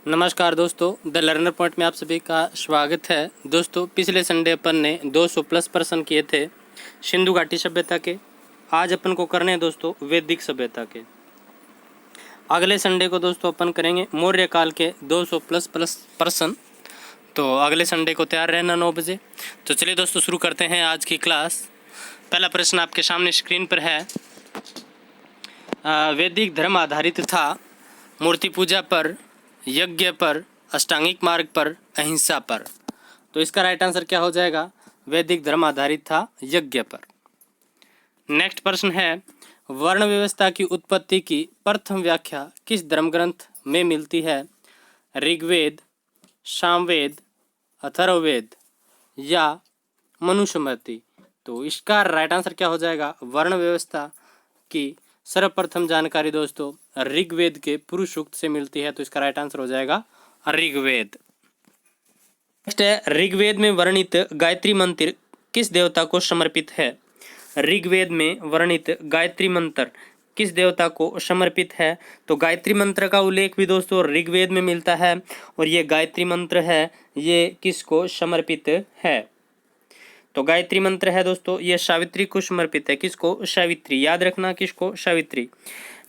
नमस्कार दोस्तों, the learner point में आप सभी का स्वागत है। दोस्तों, पिछले संडे अपन ने 200 प्लस प्रश्न किए थे सिंधु घाटी सभ्यता के। आज अपन को करने हैं दोस्तों वैदिक सभ्यता के। अगले संडे को दोस्तों अपन करेंगे मौर्य काल के 200 प्लस प्रश्न। तो अगले संडे को तैयार रहना 9 बजे। तो चलिए दोस्तों शुरू करते हैं आज की क्लास। पहला प्रश्न आपके सामने स्क्रीन पर है। वैदिक धर्म आधारित था मूर्ति पूजा पर, यज्ञ पर, अष्टांगिक मार्ग पर, अहिंसा पर। तो इसका राइट आंसर क्या हो जाएगा? वैदिक धर्म आधारित था यज्ञ पर। नेक्स्ट प्रश्न है, वर्ण व्यवस्था की उत्पत्ति की प्रथम व्याख्या किस धर्म ग्रंथ में मिलती है? ऋग्वेद, सामवेद, अथर्ववेद या मनुस्मृति। तो इसका राइट आंसर क्या हो जाएगा? वर्ण व्यवस्था की सर्वप्रथम जानकारी दोस्तों ऋग्वेद के पुरुष सूक्त से मिलती है। तो इसका राइट आंसर हो जाएगा ऋग्वेद। नेक्स्ट है, ऋग्वेद में वर्णित गायत्री मंत्र किस देवता को समर्पित है? ऋग्वेद में वर्णित गायत्री मंत्र किस देवता को समर्पित है? तो गायत्री मंत्र का उल्लेख भी दोस्तों ऋग्वेद में मिलता है और ये गायत्री मंत्र है ये किसको समर्पित है? तो गायत्री मंत्र है दोस्तों ये सावित्री को समर्पित है। किसको? सावित्री। याद रखना किसको? सावित्री।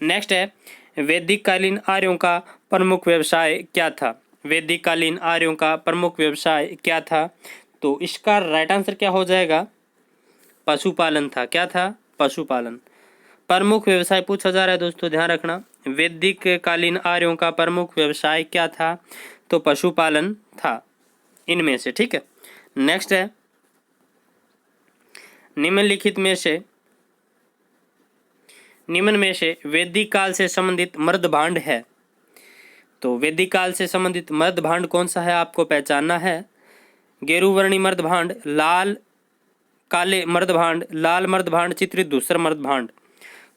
नेक्स्ट है, वैदिक कालीन आर्यों का प्रमुख व्यवसाय क्या था? वैदिक कालीन आर्यों का प्रमुख व्यवसाय क्या था? तो इसका राइट आंसर क्या हो जाएगा? पशुपालन था। क्या था? पशुपालन। प्रमुख व्यवसाय पूछा जा रहा है दोस्तों, ध्यान रखना। वैदिक कालीन आर्यों का प्रमुख व्यवसाय क्या था? तो पशुपालन था इनमें से। ठीक है। नेक्स्ट है, निम्नलिखित निम्न में से वैदिक काल से संबंधित मर्द भांड है। तो वैदिक काल से संबंधित मर्द भांड कौन सा है आपको पहचानना है। गेरुवर्णी मर्द भांड, लाल काले मर्द भांड, लाल मर्द भांड, चित्रित धूसर मर्द भांड।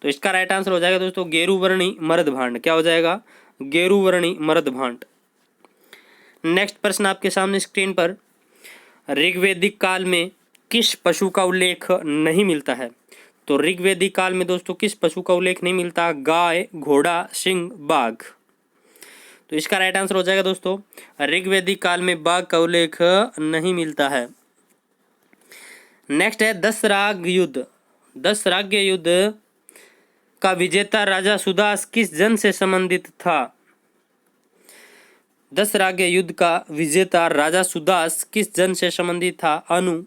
तो इसका राइट आंसर हो जाएगा दोस्तों गेरुवर्णी मर्द भांड। क्या हो जाएगा? गेरुवर्णी मर्द भांड। नेक्स्ट प्रश्न आपके सामने स्क्रीन पर, ऋग्वैदिक काल में किस पशु का उल्लेख नहीं मिलता है? तो ऋग्वैदिक काल में दोस्तों किस पशु का उल्लेख नहीं मिलता? गाय, घोड़ा, सिंह, बाघ। तो इसका राइट आंसर हो जाएगा दोस्तों ऋग्वैदिक काल में बाघ का उल्लेख नहीं मिलता है। नेक्स्ट है, दशराग युद्ध। दशराग्य युद्ध का विजेता राजा सुदास किस जन से संबंधित था? दशराग्य युद्ध का विजेता राजा सुदास किस जन से संबंधित था? अनु,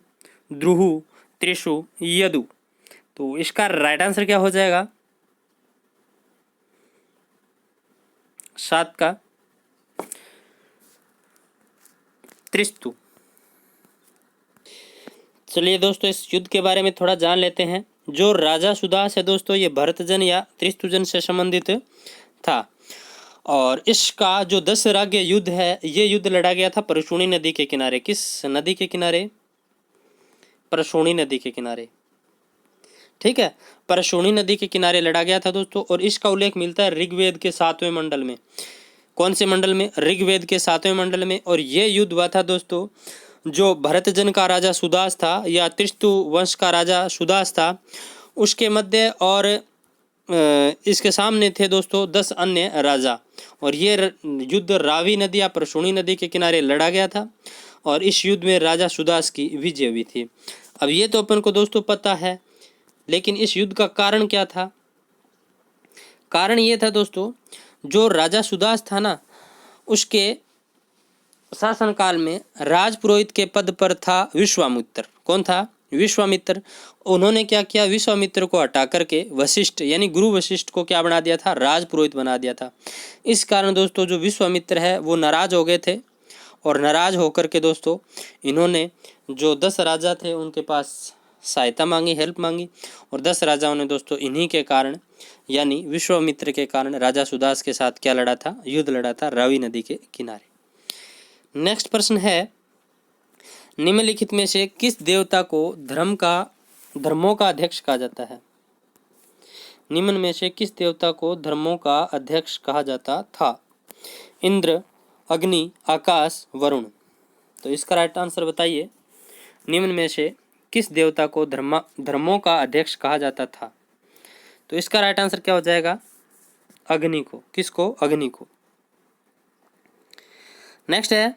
द्रुहु, त्रिशु, यदु। तो इसका राइट आंसर क्या हो जाएगा? 7 का त्रिस्तु। चलिए दोस्तों इस युद्ध के बारे में थोड़ा जान लेते हैं। जो राजा सुदास है दोस्तों ये भरतजन या त्रिस्तुजन से संबंधित था और इसका जो दशराग्य युद्ध है ये युद्ध लड़ा गया था परशुनी नदी के किनारे। किस नदी के किनारे? परशुनी नदी के किनारे। ठीक है, परशुनी नदी के किनारे लड़ा गया था दोस्तों और इसका उल्लेख मिलता है ऋग्वेद के 7वें मंडल में। कौन से मंडल में? ऋग्वेद के 7वें मंडल में। और ये युद्ध हुआ था दोस्तों जो भरतजन का राजा सुदास था या त्रिस्तु वंश का राजा सुदास था उसके मध्य और इसके सामने थे दोस्तों 10 अन्य राजा और ये युद्ध रावी नदी या परशुनी नदी के किनारे लड़ा गया था और इस युद्ध में राजा सुदास की विजय हुई थी। अब ये तो अपन को दोस्तों पता है, लेकिन इस युद्ध का कारण क्या था? कारण ये था दोस्तों जो राजा सुदास था ना उसके शासनकाल में राजपुरोहित के पद पर था विश्वामित्र। कौन था? विश्वामित्र। उन्होंने क्या किया? विश्वामित्र को हटा करके वशिष्ठ यानी गुरु वशिष्ठ को क्या बना दिया था? राजपुरोहित बना दिया था। इस कारण दोस्तों जो विश्वामित्र है वो नाराज हो गए थे और नाराज होकर के दोस्तों इन्होंने जो 10 राजा थे उनके पास सहायता मांगी, हेल्प मांगी और 10 राजाओं ने दोस्तों इन्हीं के कारण यानी विश्वामित्र के कारण राजा सुदास के साथ क्या लड़ा था? युद्ध लड़ा था रावी नदी के किनारे। नेक्स्ट प्रश्न है, निम्नलिखित में से किस देवता को धर्मों का अध्यक्ष कहा जाता है? निम्न में से किस देवता को धर्मों का अध्यक्ष कहा जाता था? इंद्र, अग्नि, आकाश, वरुण। तो इसका राइट आंसर बताइए। निम्न में से किस देवता को धर्मों का अध्यक्ष कहा जाता था? तो इसका राइट आंसर क्या हो जाएगा? अग्नि को। किसको? अग्नि को। नेक्स्ट है,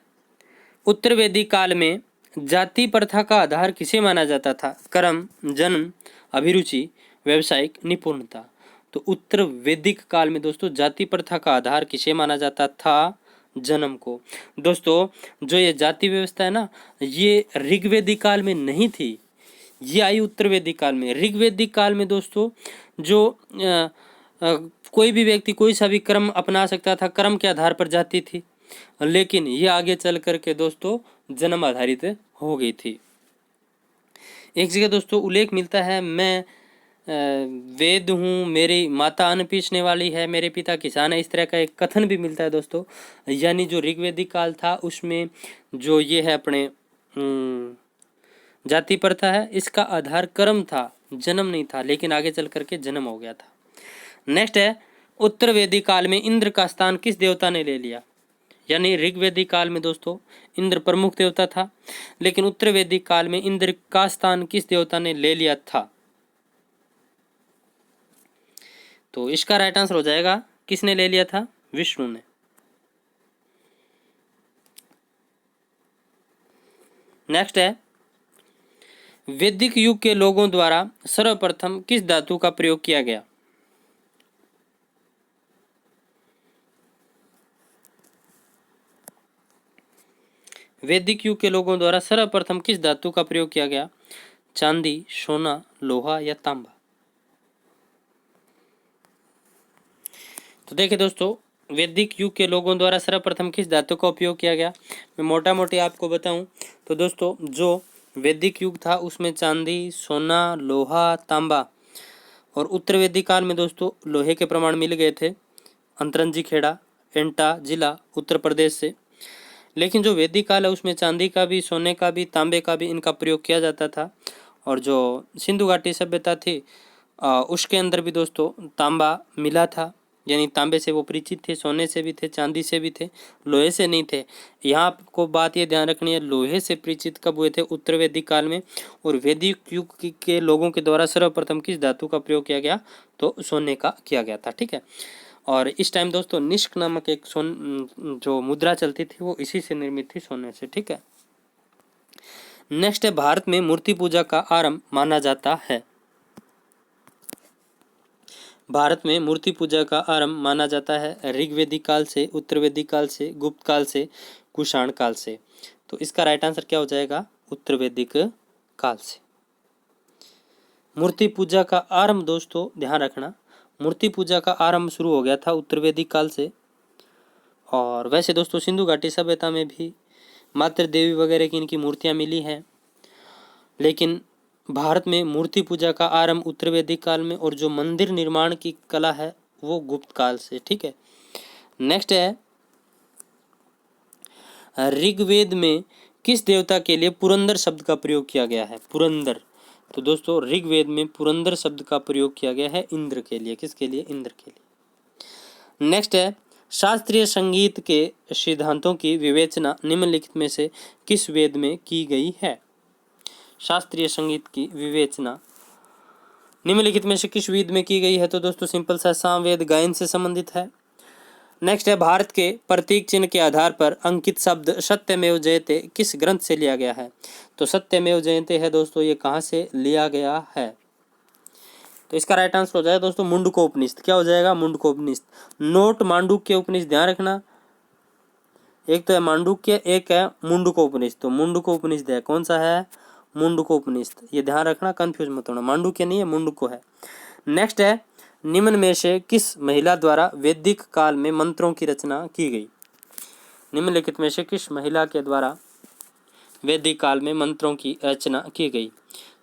उत्तर वैदिक काल में जाति प्रथा का आधार किसे माना जाता था? कर्म, जन्म, अभिरुचि, व्यावसायिक निपुणता। तो उत्तर वैदिक काल में दोस्तों जाति प्रथा का आधार किसे माना जाता था? जन्म को। दोस्तों जो ये जाति व्यवस्था है ना, ये ऋग्वेदिक काल में नहीं थी, ये आई उत्तर वैदिक काल में। ऋग्वेदिक काल में दोस्तों जो कोई भी व्यक्ति कोई सा भी कर्म अपना सकता था, कर्म के आधार पर जाति थी, लेकिन ये आगे चल करके दोस्तों जन्म आधारित हो गई थी। एक जगह दोस्तों उल्लेख मिलता है, मैं वेद हूँ, मेरी माता अन्न पीसने वाली है, मेरे पिता किसान है, इस तरह का एक कथन भी मिलता है दोस्तों। यानी जो ऋग्वेदिक काल था उसमें जो ये है अपने जाति प्रथा है, इसका आधार कर्म था, जन्म नहीं था, लेकिन आगे चल करके जन्म हो गया था। नेक्स्ट है, उत्तर वैदिक काल में इंद्र का स्थान किस देवता ने ले लिया? यानी ऋग्वेदिक काल में दोस्तों इंद्र प्रमुख देवता था, लेकिन उत्तर वैदिक काल में इंद्र का स्थान किस देवता ने ले लिया था? तो इसका राइट आंसर हो जाएगा, किसने ले लिया था? विष्णु ने। नेक्स्ट है, वैदिक युग के लोगों द्वारा सर्वप्रथम किस धातु का प्रयोग किया गया? वैदिक युग के लोगों द्वारा सर्वप्रथम किस धातु का प्रयोग किया गया? चांदी, सोना, लोहा या तांबा। तो देखिए दोस्तों, वैदिक युग के लोगों द्वारा सर्वप्रथम किस धातु का उपयोग किया गया? मैं मोटा मोटी आपको बताऊं तो दोस्तों जो वैदिक युग था उसमें चांदी, सोना, लोहा, तांबा, और उत्तर वैदिक काल में दोस्तों लोहे के प्रमाण मिल गए थे अंतरंजी खेड़ा, एंटा जिला, उत्तर प्रदेश से। लेकिन जो वैदिक काल है उसमें चांदी का भी, सोने का भी, तांबे का भी इनका प्रयोग किया जाता था। और जो सिंधु घाटी सभ्यता थी उसके अंदर भी दोस्तों तांबा मिला था, यानी तांबे से वो परिचित थे, सोने से भी थे, चांदी से भी थे, लोहे से नहीं थे। यहाँ आपको बात ये ध्यान रखनी है, लोहे से परिचित कब हुए थे? उत्तर वैदिक काल में। और वैदिक युग के लोगों के द्वारा सर्वप्रथम किस धातु का प्रयोग किया गया? तो सोने का किया गया था। ठीक है, और इस टाइम दोस्तों निष्क नामक एक जो मुद्रा चलती थी वो इसी से निर्मित थी, सोने से। ठीक है, नेक्स्ट है, भारत में मूर्ति पूजा का आरंभ माना जाता है। भारत में मूर्ति पूजा का आरंभ माना जाता है ऋग्वेदिक काल से, उत्तर वैदिक काल से, गुप्त काल से, कुषाण काल से। तो इसका राइट आंसर क्या हो जाएगा? उत्तर वैदिक काल से। मूर्ति पूजा का आरंभ दोस्तों ध्यान रखना, मूर्ति पूजा का आरंभ शुरू हो गया था उत्तर वैदिक काल से। और वैसे दोस्तों सिंधु घाटी सभ्यता में भी मातृ देवी वगैरह की इनकी मूर्तियां मिली हैं, लेकिन भारत में मूर्ति पूजा का आरंभ उत्तर वैदिक काल में, और जो मंदिर निर्माण की कला है वो गुप्त काल से। ठीक है, नेक्स्ट है, ऋग्वेद में किस देवता के लिए पुरंदर शब्द का प्रयोग किया गया है? पुरंदर। तो दोस्तों ऋग्वेद में पुरंदर शब्द का प्रयोग किया गया है इंद्र के लिए। किसके लिए? इंद्र के लिए। नेक्स्ट है, शास्त्रीय संगीत के सिद्धांतों की विवेचना निम्नलिखित में से किस वेद में की गई है? शास्त्रीय संगीत की विवेचना निम्नलिखित में से किस वेद में की गई है? तो दोस्तों सिंपल सा सामवेद गायन से संबंधित है। नेक्स्ट है, भारत के प्रतीक चिन्ह के आधार पर अंकित शब्द सत्यमेव जयते किस ग्रंथ से लिया गया है? तो सत्यमेव जयते है दोस्तों, ये कहाँ से लिया गया है? तो इसका राइट आंसर हो जाएगा दोस्तों मुंडकोपनिषद। क्या हो जाएगा? मुंडकोपनिषद। नोट मांडुक्य उपनिषद ध्यान रखना, एक तो है मांडुक्य, एक है मुंडकोपनिषद। तो मुंडकोपनिषद है, कौन सा है? मुंडकोपनिषद। ये ध्यान रखना, कंफ्यूज मत होना, मांडुक्य नहीं है, मुंडको है। नेक्स्ट है, निम्न में से किस महिला द्वारा वैदिक काल में मंत्रों की रचना की गई? निम्नलिखित में से किस महिला के द्वारा वैदिक काल में मंत्रों की रचना की गई?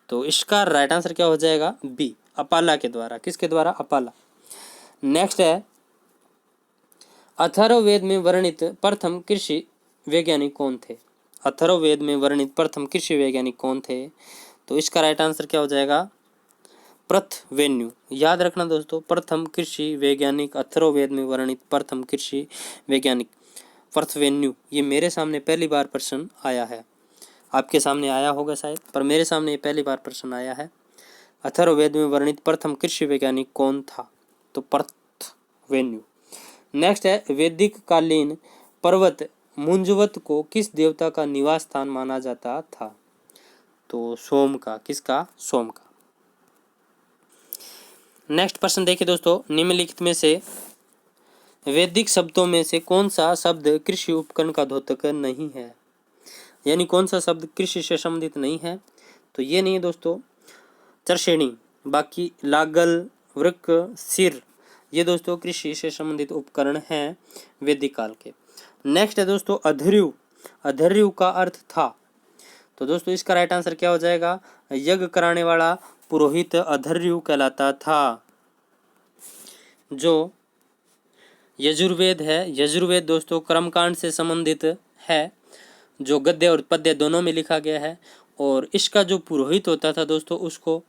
तो इसका राइट आंसर क्या हो जाएगा? बी, अपाला के द्वारा। किसके द्वारा? अपाला। नेक्स्ट है, अथर्ववेद में वर्णित प्रथम कृषि वैज्ञानिक कौन थे? अथर्ववेद में वर्णित प्रथम कृषि वैज्ञानिक कौन थे? तो इसका राइट आंसर क्या हो जाएगा? पृथ्वेन्यू। याद रखना दोस्तों, प्रथम कृषि वैज्ञानिक अथर्ववेद में वर्णित प्रथम कृषि वैज्ञानिक पृथ्वेन्यू। ये मेरे सामने पहली बार प्रश्न आया है, आपके सामने आया होगा शायद, पर मेरे सामने ये पहली बार प्रश्न आया है। अथर्ववेद में वर्णित प्रथम कृषि वैज्ञानिक कौन था? तो पृथ्वेन्यू। नेक्स्ट है, वैदिक कालीन पर्वत मुंजवत को किस देवता का निवास स्थान माना जाता था? तो सोम का। किसका? सोम का। नेक्स्ट प्रश्न देखिए दोस्तों, निम्नलिखित में से वैदिक शब्दों में से कौन सा शब्द कृषि उपकरण का द्योतक नहीं है? यानी कौन सा शब्द कृषि से संबंधित नहीं है? तो ये नहीं है दोस्तों चरशेणी, बाकी लागल, वृक, सिर, ये दोस्तों कृषि से संबंधित उपकरण हैं वैदिक काल के। नेक्स्ट है दोस्तों अधर्यु। अधर्यु का अर्थ था, तो दोस्तों इसका राइट आंसर क्या हो जाएगा? यज्ञ कराने वाला पुरोहित अधर्यु कहलाता था। जो यजुर्वेद है, यजुर्वेद दोस्तों कर्मकांड से संबंधित है, जो गद्य और पद्य दोनों में लिखा गया है, और इसका जो पुरोहित होता था दोस्तों उसको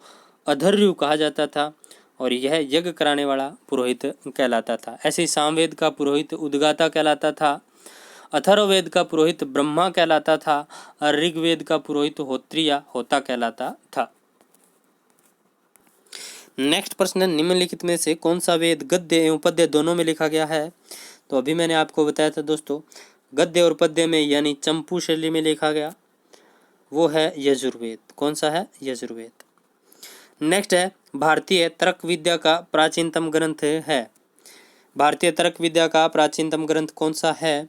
अधर्यु कहा जाता था, और यह यज्ञ कराने वाला पुरोहित कहलाता था। ऐसे ही सामवेद का पुरोहित उद्गाता कहलाता था, अथर्ववेद का पुरोहित ब्रह्मा कहलाता था, और ऋग्वेद का पुरोहित होत्रिया होता कहलाता था। नेक्स्ट प्रश्न है, निम्नलिखित में से कौन सा वेद गद्य एवं पद्य दोनों में लिखा गया है? तो अभी मैंने आपको बताया था दोस्तों, गद्य और पद्य में यानी चंपू शैली में लिखा गया वो है यजुर्वेद। कौन सा है? यजुर्वेद। नेक्स्ट है, भारतीय तर्क विद्या का प्राचीनतम ग्रंथ है। भारतीय तर्क विद्या का प्राचीनतम ग्रंथ कौन सा है?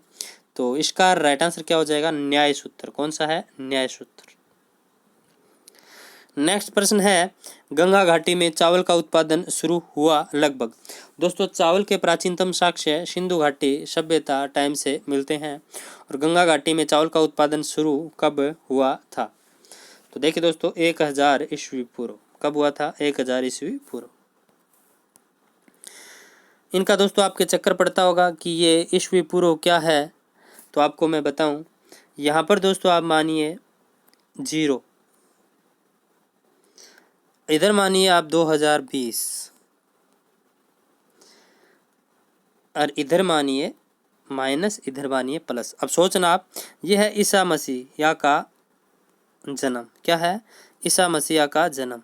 तो इसका राइट आंसर क्या हो जाएगा? न्याय सूत्र। कौन सा है? न्याय सूत्र। नेक्स्ट प्रश्न है, गंगा घाटी में चावल का उत्पादन शुरू हुआ लगभग। दोस्तों चावल के प्राचीनतम साक्ष्य सिंधु घाटी सभ्यता टाइम से मिलते हैं, और गंगा घाटी में चावल का उत्पादन शुरू कब हुआ था? तो देखिए दोस्तों 1000 ईस्वी पूर्व। कब हुआ था? 1000 ईस्वी पूर्व। इनका दोस्तों आपके चक्कर पड़ता होगा कि ये ईस्वी पूर्व क्या है, तो आपको मैं बताऊं, यहाँ पर दोस्तों आप मानिए 0, इधर मानिए आप 2020, और इधर मानिए माइनस, इधर मानिए प्लस। अब सोचना आप, यह है ईसा मसीह का जन्म। क्या है? ईसा मसीह का जन्म।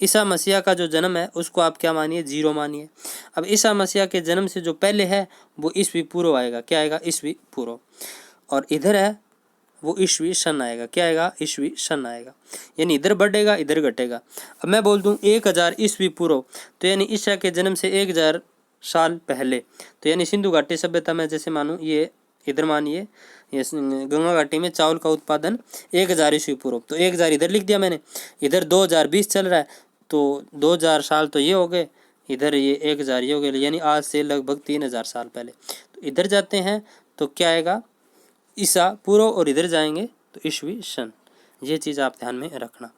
ईसा मसीह का जो जन्म है उसको आप क्या मानिए? 0 मानिए। अब ईसा मसीह के जन्म से जो पहले है वो ईस्वी पूर्व आएगा। क्या आएगा? ईस्वी पूर्व। और इधर है वो ईस्वी सन आएगा। क्या आएगा? ईस्वी सन आएगा। यानी इधर बढ़ेगा इधर घटेगा। अब मैं बोल दूं 1000 ईस्वी पूर्व, तो यानी ईसा के जन्म से 1000 साल पहले, तो यानी सिंधु घाटी सभ्यता में जैसे मानूं, ये इधर मानिए ये गंगा घाटी में चावल का उत्पादन 1000 ईस्वी पूर्व, तो 1000 इधर लिख दिया मैंने। इधर 2020 चल रहा है, तो 2000 साल तो ये हो गए, इधर ये 1000 ये हो गए, यानी आज से लगभग 3000 साल पहले। तो इधर जाते हैं तो क्या आएगा? ईसा पूर्व, और इधर जाएंगे तो ईस्वी सन। ये चीज़ आप ध्यान में रखना।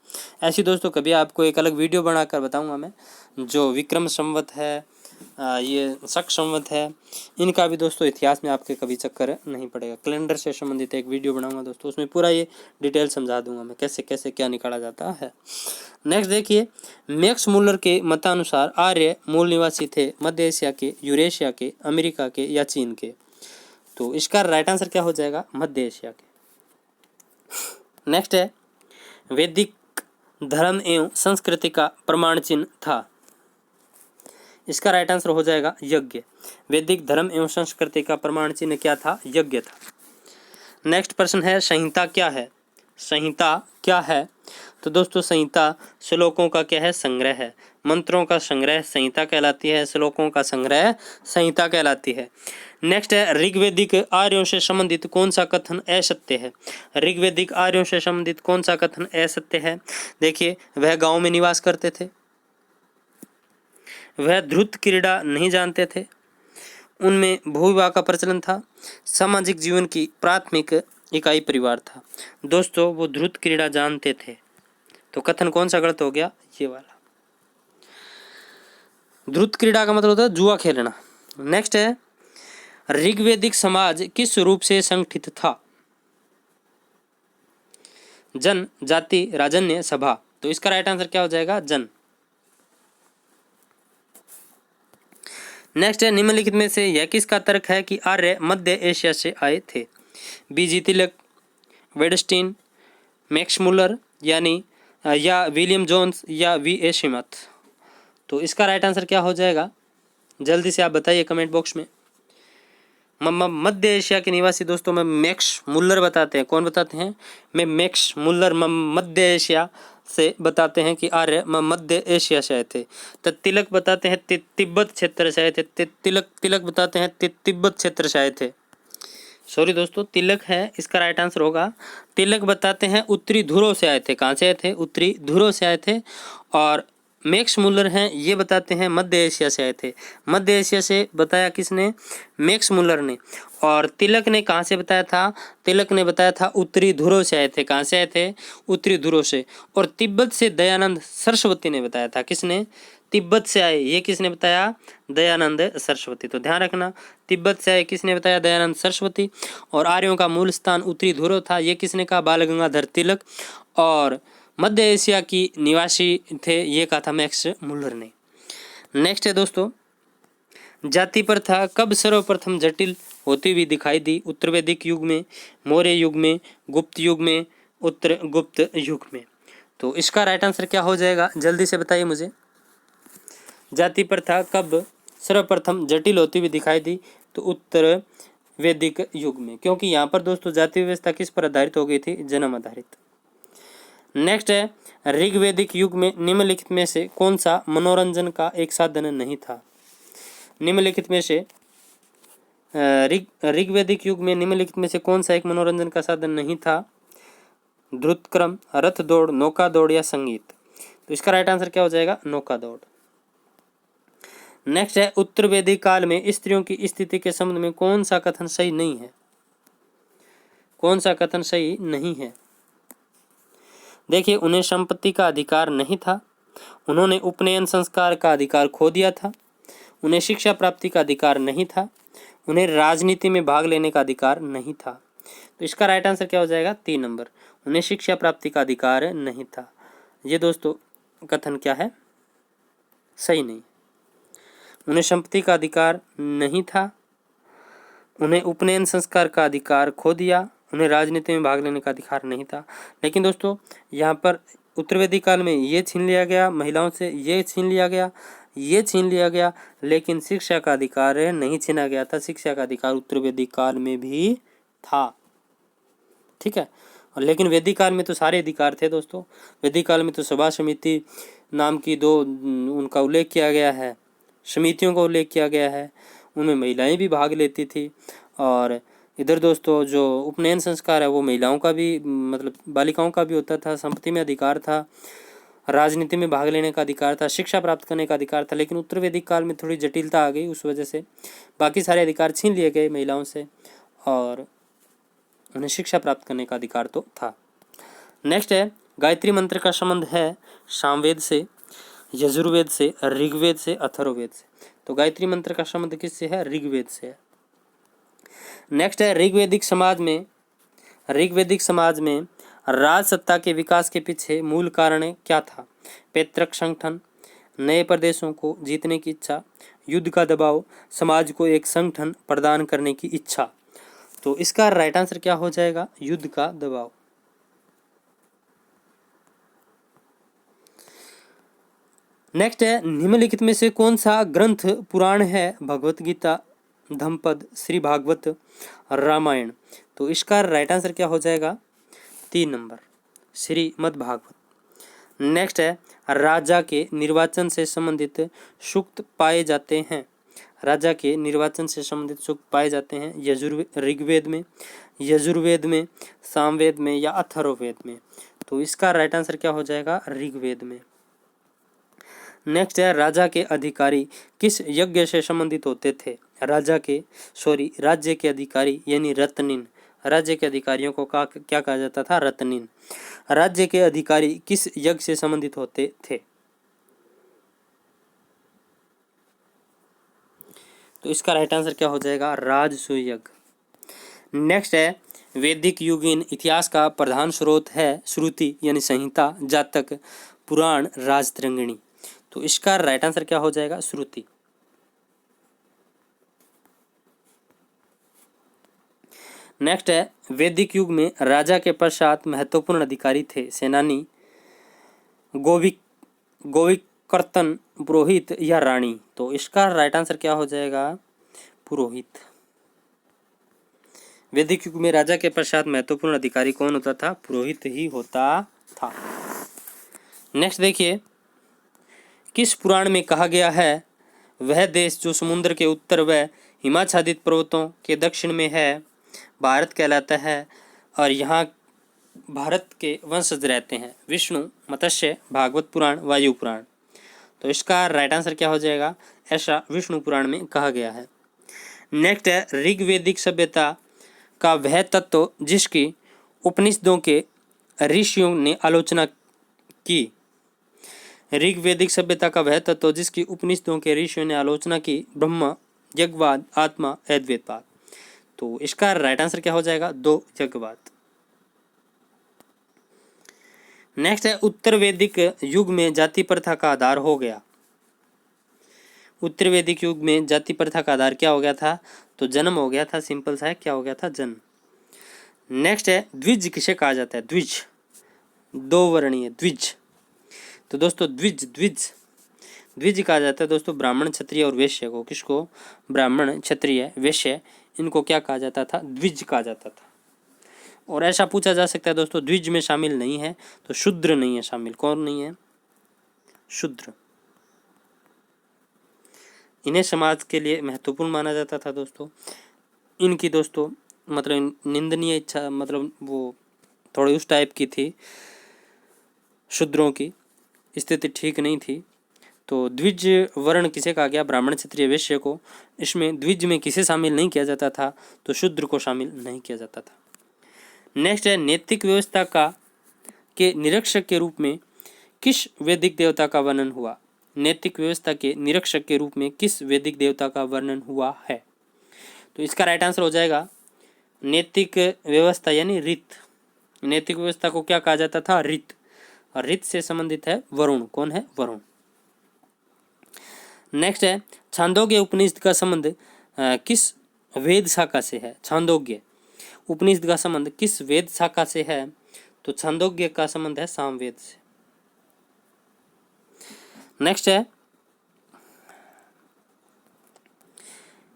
ऐसी दोस्तों कभी आपको एक अलग वीडियो बनाकर बताऊंगा मैं, जो विक्रम संवत है, ये शक संवत है, इनका भी दोस्तों इतिहास में आपके कभी चक्कर नहीं पड़ेगा। कैलेंडर से संबंधित एक वीडियो बनाऊंगा दोस्तों, उसमें पूरा ये डिटेल समझा दूंगा मैं कैसे कैसे क्या निकाला जाता है। नेक्स्ट देखिए, मैक्स मुलर के मतानुसार आर्य मूल निवासी थे मध्य एशिया के, यूरेशिया के, अमेरिका के या चीन के। तो इसका राइट आंसर क्या हो जाएगा? मध्य एशिया के। नेक्स्ट है, वैदिक धर्म एवं संस्कृति का प्रमाण चिन्ह था। इसका राइट आंसर हो जाएगा यज्ञ। वैदिक धर्म एवं संस्कृति का प्रमाण चिन्ह क्या था? यज्ञ था। नेक्स्ट प्रश्न है, संहिता क्या है? संहिता क्या है? तो दोस्तों संहिता श्लोकों का क्या है? संग्रह है। मंत्रों का संग्रह संहिता कहलाती है, श्लोकों का संग्रह संहिता कहलाती है। नेक्स्ट है, ऋग्वेदिक आर्यों से संबंधित कौन सा कथन असत्य है? ऋग्वेदिक आर्यों से संबंधित कौन सा कथन असत्य है? देखिए, वह गांव में निवास करते थे, वह ध्रुत क्रीड़ा नहीं जानते थे, उनमें भूविवाह का प्रचलन था, सामाजिक जीवन की प्राथमिक इकाई परिवार था। दोस्तों वो ध्रुत क्रीड़ा जानते थे, तो कथन कौन सा गलत हो गया? ये वाला। ध्रुत क्रीड़ा का मतलब होता है जुआ खेलना। नेक्स्ट है, ऋग्वेदिक समाज किस रूप से संगठित था? जन, जाति, राजन्य, सभा। तो इसका राइट आंसर क्या हो जाएगा? जन। नेक्स्ट है, निम्नलिखित में से यह किसका तर्क है कि आर्य मध्य एशिया से आए थे? बीजी तिलक, वेडस्टीन, मैक्स मुलर यानी या विलियम जोन्स या वी.ए. श्रीमथ। तो इसका राइट आंसर क्या हो जाएगा? जल्दी से आप बताइए कमेंट बॉक्स में। मध्य एशिया के निवासी दोस्तों में मैक्स मुल्लर बताते हैं। कौन बताते हैं? मैं मैक्स मुल्लर मध्य एशिया से बताते हैं कि आर्य मध्य एशिया से आए थे। तो तिलक बताते हैं तिब्बत क्षेत्र से आए थे। तिलक बताते हैं तिब्बत क्षेत्र से आए थे। सॉरी दोस्तों, तिलक है इसका राइट आंसर होगा। तिलक बताते हैं उत्तरी ध्रुव से आए थे। कहाँ से आए थे? उत्तरी ध्रुव से आए थे। और मैक्स मुल्लर हैं, ये बताते हैं मध्य एशिया से आए थे। मध्य एशिया से बताया किसने? मैक्स मुल्लर ने। और तिलक ने कहाँ से बताया था? तिलक ने बताया था उत्तरी ध्रुव से आए थे। कहाँ से आए थे? उत्तरी ध्रुव से। और तिब्बत से दयानंद सरस्वती ने बताया था। किसने? तिब्बत से आए, ये किसने बताया? दयानंद सरस्वती। तो ध्यान रखना, तिब्बत से आए किसने बताया? दयानंद सरस्वती। और आर्यों का मूल स्थान उत्तरी ध्रुव था, ये किसने कहा? बाल गंगाधर तिलक। और मध्य एशिया की निवासी थे, ये कहा था मैक्स मुल्लर ने। नेक्स्ट है दोस्तों, जाति प्रथा कब सर्वप्रथम जटिल होती हुई दिखाई दी? उत्तर वैदिक युग में, मौर्य युग में, गुप्त युग में, उत्तर गुप्त युग में। तो इसका राइट आंसर क्या हो जाएगा? जल्दी से बताइए मुझे। जाति प्रथा कब सर्वप्रथम जटिल होती हुई दिखाई दी? तो उत्तर वैदिक युग में, क्योंकि यहाँ पर दोस्तों जाति व्यवस्था किस पर आधारित हो गई थी? जन्म आधारित। नेक्स्ट है, ऋग्वैदिक युग में निम्नलिखित में से कौन सा मनोरंजन का एक साधन नहीं था? निम्नलिखित में से ऋग्वैदिक युग में निम्नलिखित में से कौन सा एक मनोरंजन का साधन नहीं था? ध्रुतक्रम, रथ दौड़, नौका दौड़ या संगीत। तो इसका राइट आंसर क्या हो जाएगा? नौका दौड़। नेक्स्ट है, उत्तर वैदिक काल में स्त्रियों की स्थिति के संबंध में कौन सा कथन सही नहीं है? कौन सा कथन सही नहीं है? देखिए, उन्हें संपत्ति का अधिकार नहीं था, उन्होंने उपनयन संस्कार का अधिकार खो दिया था, उन्हें शिक्षा प्राप्ति का अधिकार नहीं था, उन्हें राजनीति में भाग लेने का अधिकार नहीं था। तो इसका राइट आंसर क्या हो जाएगा? 3 नंबर, उन्हें शिक्षा प्राप्ति का अधिकार नहीं था। ये दोस्तों कथन क्या है? सही नहीं। उन्हें संपत्ति का अधिकार नहीं था, उन्हें उपनयन संस्कार का अधिकार खो दिया, उन्हें राजनीति में भाग लेने का अधिकार नहीं था। लेकिन दोस्तों यहाँ पर उत्तर वैदिक काल में ये छीन लिया गया महिलाओं से, ये छीन लिया गया, ये छीन लिया गया, लेकिन शिक्षा का अधिकार नहीं छीना गया था। शिक्षा का अधिकार उत्तर वैदिक काल में भी था। ठीक है, और लेकिन वैदिक काल में तो सारे अधिकार थे दोस्तों। वैदिक काल में तो सभा समिति नाम की 2 उनका उल्लेख किया गया है, समितियों का उल्लेख किया गया है, उनमें महिलाएं भी भाग लेती थी। और इधर दोस्तों जो उपनयन संस्कार है वो महिलाओं का भी, मतलब बालिकाओं का भी होता था। संपत्ति में अधिकार था, राजनीति में भाग लेने का अधिकार था, शिक्षा प्राप्त करने का अधिकार था। लेकिन उत्तर वैदिक काल में थोड़ी जटिलता आ गई, उस वजह से बाकी सारे अधिकार छीन लिए गए महिलाओं से और उन्हें शिक्षा प्राप्त करने का अधिकार तो था। नेक्स्ट है, गायत्री मंत्र का संबंध है सामवेद से, यजुर्वेद से, ऋग्वेद से, अथर्ववेद से। तो गायत्री मंत्र का संबंध किससे है? ऋग्वेद से है। नेक्स्ट है, ऋग्वैदिक समाज में राज सत्ता के विकास के पीछे मूल कारण क्या था? पैतृक संगठन, नए प्रदेशों को जीतने की इच्छा, युद्ध का दबाव, समाज को एक संगठन प्रदान करने की इच्छा। तो इसका राइट आंसर क्या हो जाएगा? युद्ध का दबाव। नेक्स्ट है, निम्नलिखित में से कौन सा ग्रंथ पुराण है? भगवत गीता, धम्मपद, श्री भागवत, रामायण। तो इसका राइट आंसर क्या हो जाएगा? 3 नंबर, श्रीमद् भागवत। नेक्स्ट है, राजा के निर्वाचन से संबंधित सूक्त पाए जाते हैं। राजा के निर्वाचन से संबंधित सूक्त पाए जाते हैं ऋग्वेद में, यजुर्वेद में, सामवेद में या अथर्ववेद में। तो इसका राइट आंसर क्या हो जाएगा? ऋग्वेद में। नेक्स्ट है, राज्य के अधिकारी किस यज्ञ से संबंधित होते थे? राज्य के अधिकारी यानी रत्निन। राज्य के अधिकारियों को क्या कहा जाता था? रत्निन। राज्य के अधिकारी किस यज्ञ से संबंधित होते थे? तो इसका राइट आंसर क्या हो जाएगा? राजसूय यज्ञ। नेक्स्ट है, वैदिक युगीन इतिहास का प्रधान स्रोत है श्रुति यानी संहिता, जातक, पुराण, राजतरंगिणी। तो इसका राइट आंसर क्या हो जाएगा? श्रुति। नेक्स्ट है, वैदिक युग में राजा के पश्चात महत्वपूर्ण अधिकारी थे सेनानी, गोविकर्तन, पुरोहित या रानी। तो इसका राइट आंसर क्या हो जाएगा? पुरोहित। वैदिक युग में राजा के पश्चात महत्वपूर्ण अधिकारी कौन होता था? पुरोहित ही होता था। नेक्स्ट देखिए, किस पुराण में कहा गया है वह देश जो समुद्र के उत्तर व हिमाच्छादित पर्वतों के दक्षिण में है भारत कहलाता है और यहाँ भारत के वंशज रहते हैं? विष्णु, मत्स्य, भागवत पुराण, वायु पुराण। तो इसका राइट आंसर क्या हो जाएगा? ऐसा विष्णु पुराण में कहा गया है। नेक्स्ट है, ऋग्वेदिक सभ्यता का वह तत्व जिसकी उपनिषदों के ऋषियों ने आलोचना की। ऋग्वेदिक सभ्यता का वह तत्व जिसकी उपनिषदों के ऋषियों ने आलोचना की। ब्रह्म, यज्ञवाद, आत्मा, अद्वैतवाद। तो इसका राइट आंसर क्या हो जाएगा? 2 यज्ञवाद। नेक्स्ट है, उत्तर वैदिक युग में जाति प्रथा का आधार हो गया। उत्तर वैदिक युग में जाति प्रथा का आधार क्या हो गया था? तो जन्म हो गया था। सिंपल सा है, क्या हो गया था? जन्म। नेक्स्ट है, द्विज किसे कहा जाता है? द्विज, 2 वर्णीय द्विज। तो दोस्तों द्विज कहा जाता है दोस्तों ब्राह्मण, क्षत्रिय और वैश्य को। किसको? ब्राह्मण, क्षत्रिय, वैश्य, इनको क्या कहा जाता था? द्विज कहा जाता था। और ऐसा पूछा जा सकता है दोस्तों, द्विज में शामिल नहीं है तो शूद्र नहीं है शामिल। कौन नहीं है? शूद्र। इन्हें समाज के लिए महत्वपूर्ण माना जाता था दोस्तों। इनकी दोस्तों मतलब निंदनीय इच्छा, मतलब वो थोड़ी उस टाइप की थी, शूद्रों की स्थिति ठीक नहीं थी। तो द्विज वर्ण किसे कहा गया? ब्राह्मण, क्षत्रिय, वैश्य को। इसमें द्विज में किसे शामिल नहीं किया जाता था? तो शूद्र को शामिल नहीं किया जाता था। नेक्स्ट है, नैतिक व्यवस्था के निरीक्षक के रूप में किस वैदिक देवता का वर्णन हुआ? नैतिक व्यवस्था के निरीक्षक के रूप में किस वैदिक देवता का वर्णन हुआ है? तो इसका राइट आंसर हो जाएगा नैतिक व्यवस्था यानी रीत। नैतिक व्यवस्था को क्या कहा जाता था? रीत। और रीत से संबंधित है वरुण। कौन है? वरुण। नेक्स्ट है, छांदोग्य उपनिषद का संबंध किस वेद शाखा से है? छांदोग्य उपनिषद का संबंध किस वेद शाखा से है? तो छांदोग्य का संबंध है सामवेद से। नेक्स्ट है,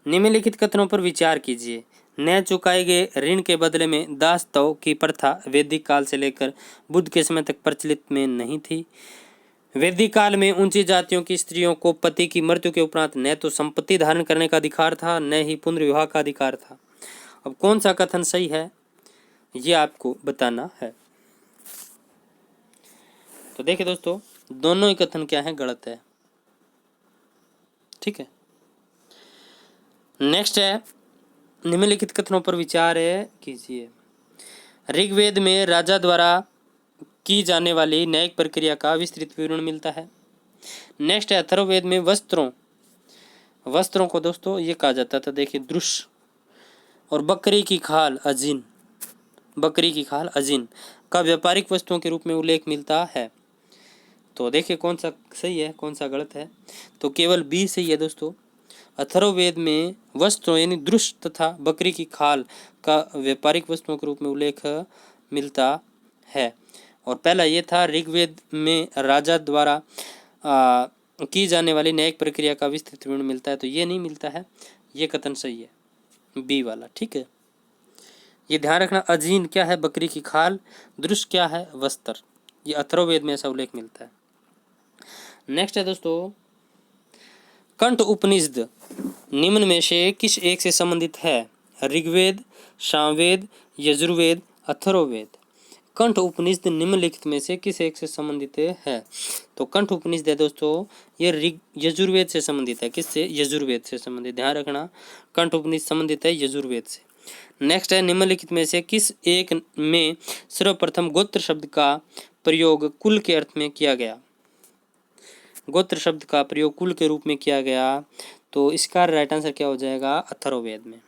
निम्नलिखित कथनों पर विचार कीजिए। न चुकाए गए ऋण के बदले में दासत्व की प्रथा वैदिक काल से लेकर बुद्ध के समय तक प्रचलित में नहीं थी। वैदिक काल में ऊंची जातियों की स्त्रियों को पति की मृत्यु के उपरांत न तो संपत्ति धारण करने का अधिकार था, न ही पुनर्विवाह का अधिकार था। अब कौन सा कथन सही है ये आपको बताना है। तो देखिए दोस्तों, दोनों ही कथन क्या है? गलत है। ठीक है। नेक्स्ट है, निम्नलिखित कथनों पर विचार कीजिए। ऋग्वेद में राजा द्वारा की जाने वाली न्यायिक प्रक्रिया का विस्तृत विवरण मिलता है। नेक्स्ट है, अथर्ववेद में वस्त्रों को दोस्तों ये कहा जाता था, देखिए, द्रुष। और बकरी की खाल अजीन का व्यापारिक वस्तुओं के रूप में उल्लेख मिलता है। तो देखिए कौन सा सही है, कौन सा गलत है? तो केवल बी सही है दोस्तों। अथर्ववेद में वस्त्रों यानी द्रुष तथा बकरी की खाल का व्यापारिक वस्तुओं के रूप में उल्लेख मिलता है। और पहला ये था, ऋग्वेद में राजा द्वारा की जाने वाली न्यायिक प्रक्रिया का विस्तृत विवरण मिलता है। तो ये नहीं मिलता है, ये कथन सही है, बी वाला। ठीक है, ये ध्यान रखना। अजीन क्या है? बकरी की खाल। द्रुष क्या है? वस्त्र। ये अथर्ववेद में ऐसा उल्लेख मिलता है। नेक्स्ट है दोस्तों, कंठ उपनिषद निम्न में से किस एक से संबंधित है? ऋग्वेद, सामवेद, यजुर्वेद, अथर्ववेद। कंठ उपनिषद निम्नलिखित में से किस एक से संबंधित है? तो कंठ उपनिषद है दोस्तों, ये यजुर्वेद से संबंधित है। किससे? यजुर्वेद से संबंधित। ध्यान रखना, कंठ उपनिषद संबंधित है यजुर्वेद से। नेक्स्ट है, निम्नलिखित में से किस एक में सर्वप्रथम गोत्र शब्द का प्रयोग कुल के अर्थ में किया गया? गोत्र शब्द का प्रयोग कुल के रूप में किया गया। तो इसका राइट आंसर क्या हो जाएगा? अथर्ववेद में।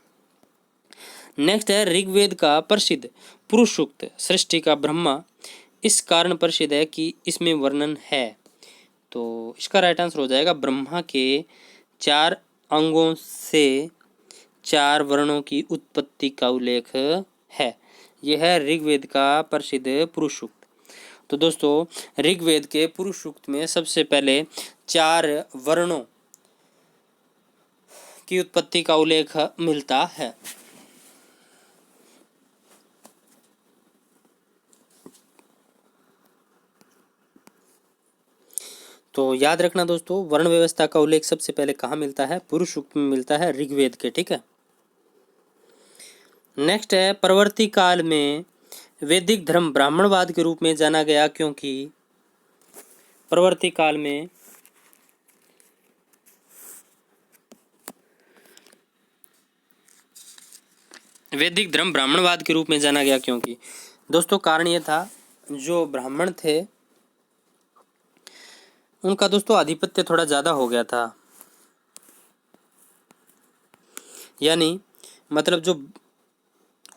नेक्स्ट है, ऋग्वेद का प्रसिद्ध पुरुष सूक्त सृष्टि का ब्रह्मा इस कारण प्रसिद्ध है कि इसमें वर्णन है। तो इसका राइट आंसर हो जाएगा ब्रह्मा के 4 अंगों से 4 वर्णों की उत्पत्ति का उल्लेख है। यह है ऋग्वेद का प्रसिद्ध पुरुष सूक्त। तो दोस्तों, ऋग्वेद के पुरुष सूक्त में सबसे पहले 4 वर्णों की उत्पत्ति का उल्लेख मिलता है। तो याद रखना दोस्तों, वर्ण व्यवस्था का उल्लेख सबसे पहले कहाँ मिलता है? पुरुष सूक्त में मिलता है, ऋग्वेद के। ठीक है। नेक्स्ट है, परवर्ती काल में वैदिक धर्म ब्राह्मणवाद के रूप में जाना गया क्योंकि परवर्ती काल में वैदिक धर्म ब्राह्मणवाद के रूप में जाना गया क्योंकि दोस्तों कारण ये था, जो ब्राह्मण थे उनका दोस्तों आधिपत्य थोड़ा ज़्यादा हो गया था। यानी मतलब जो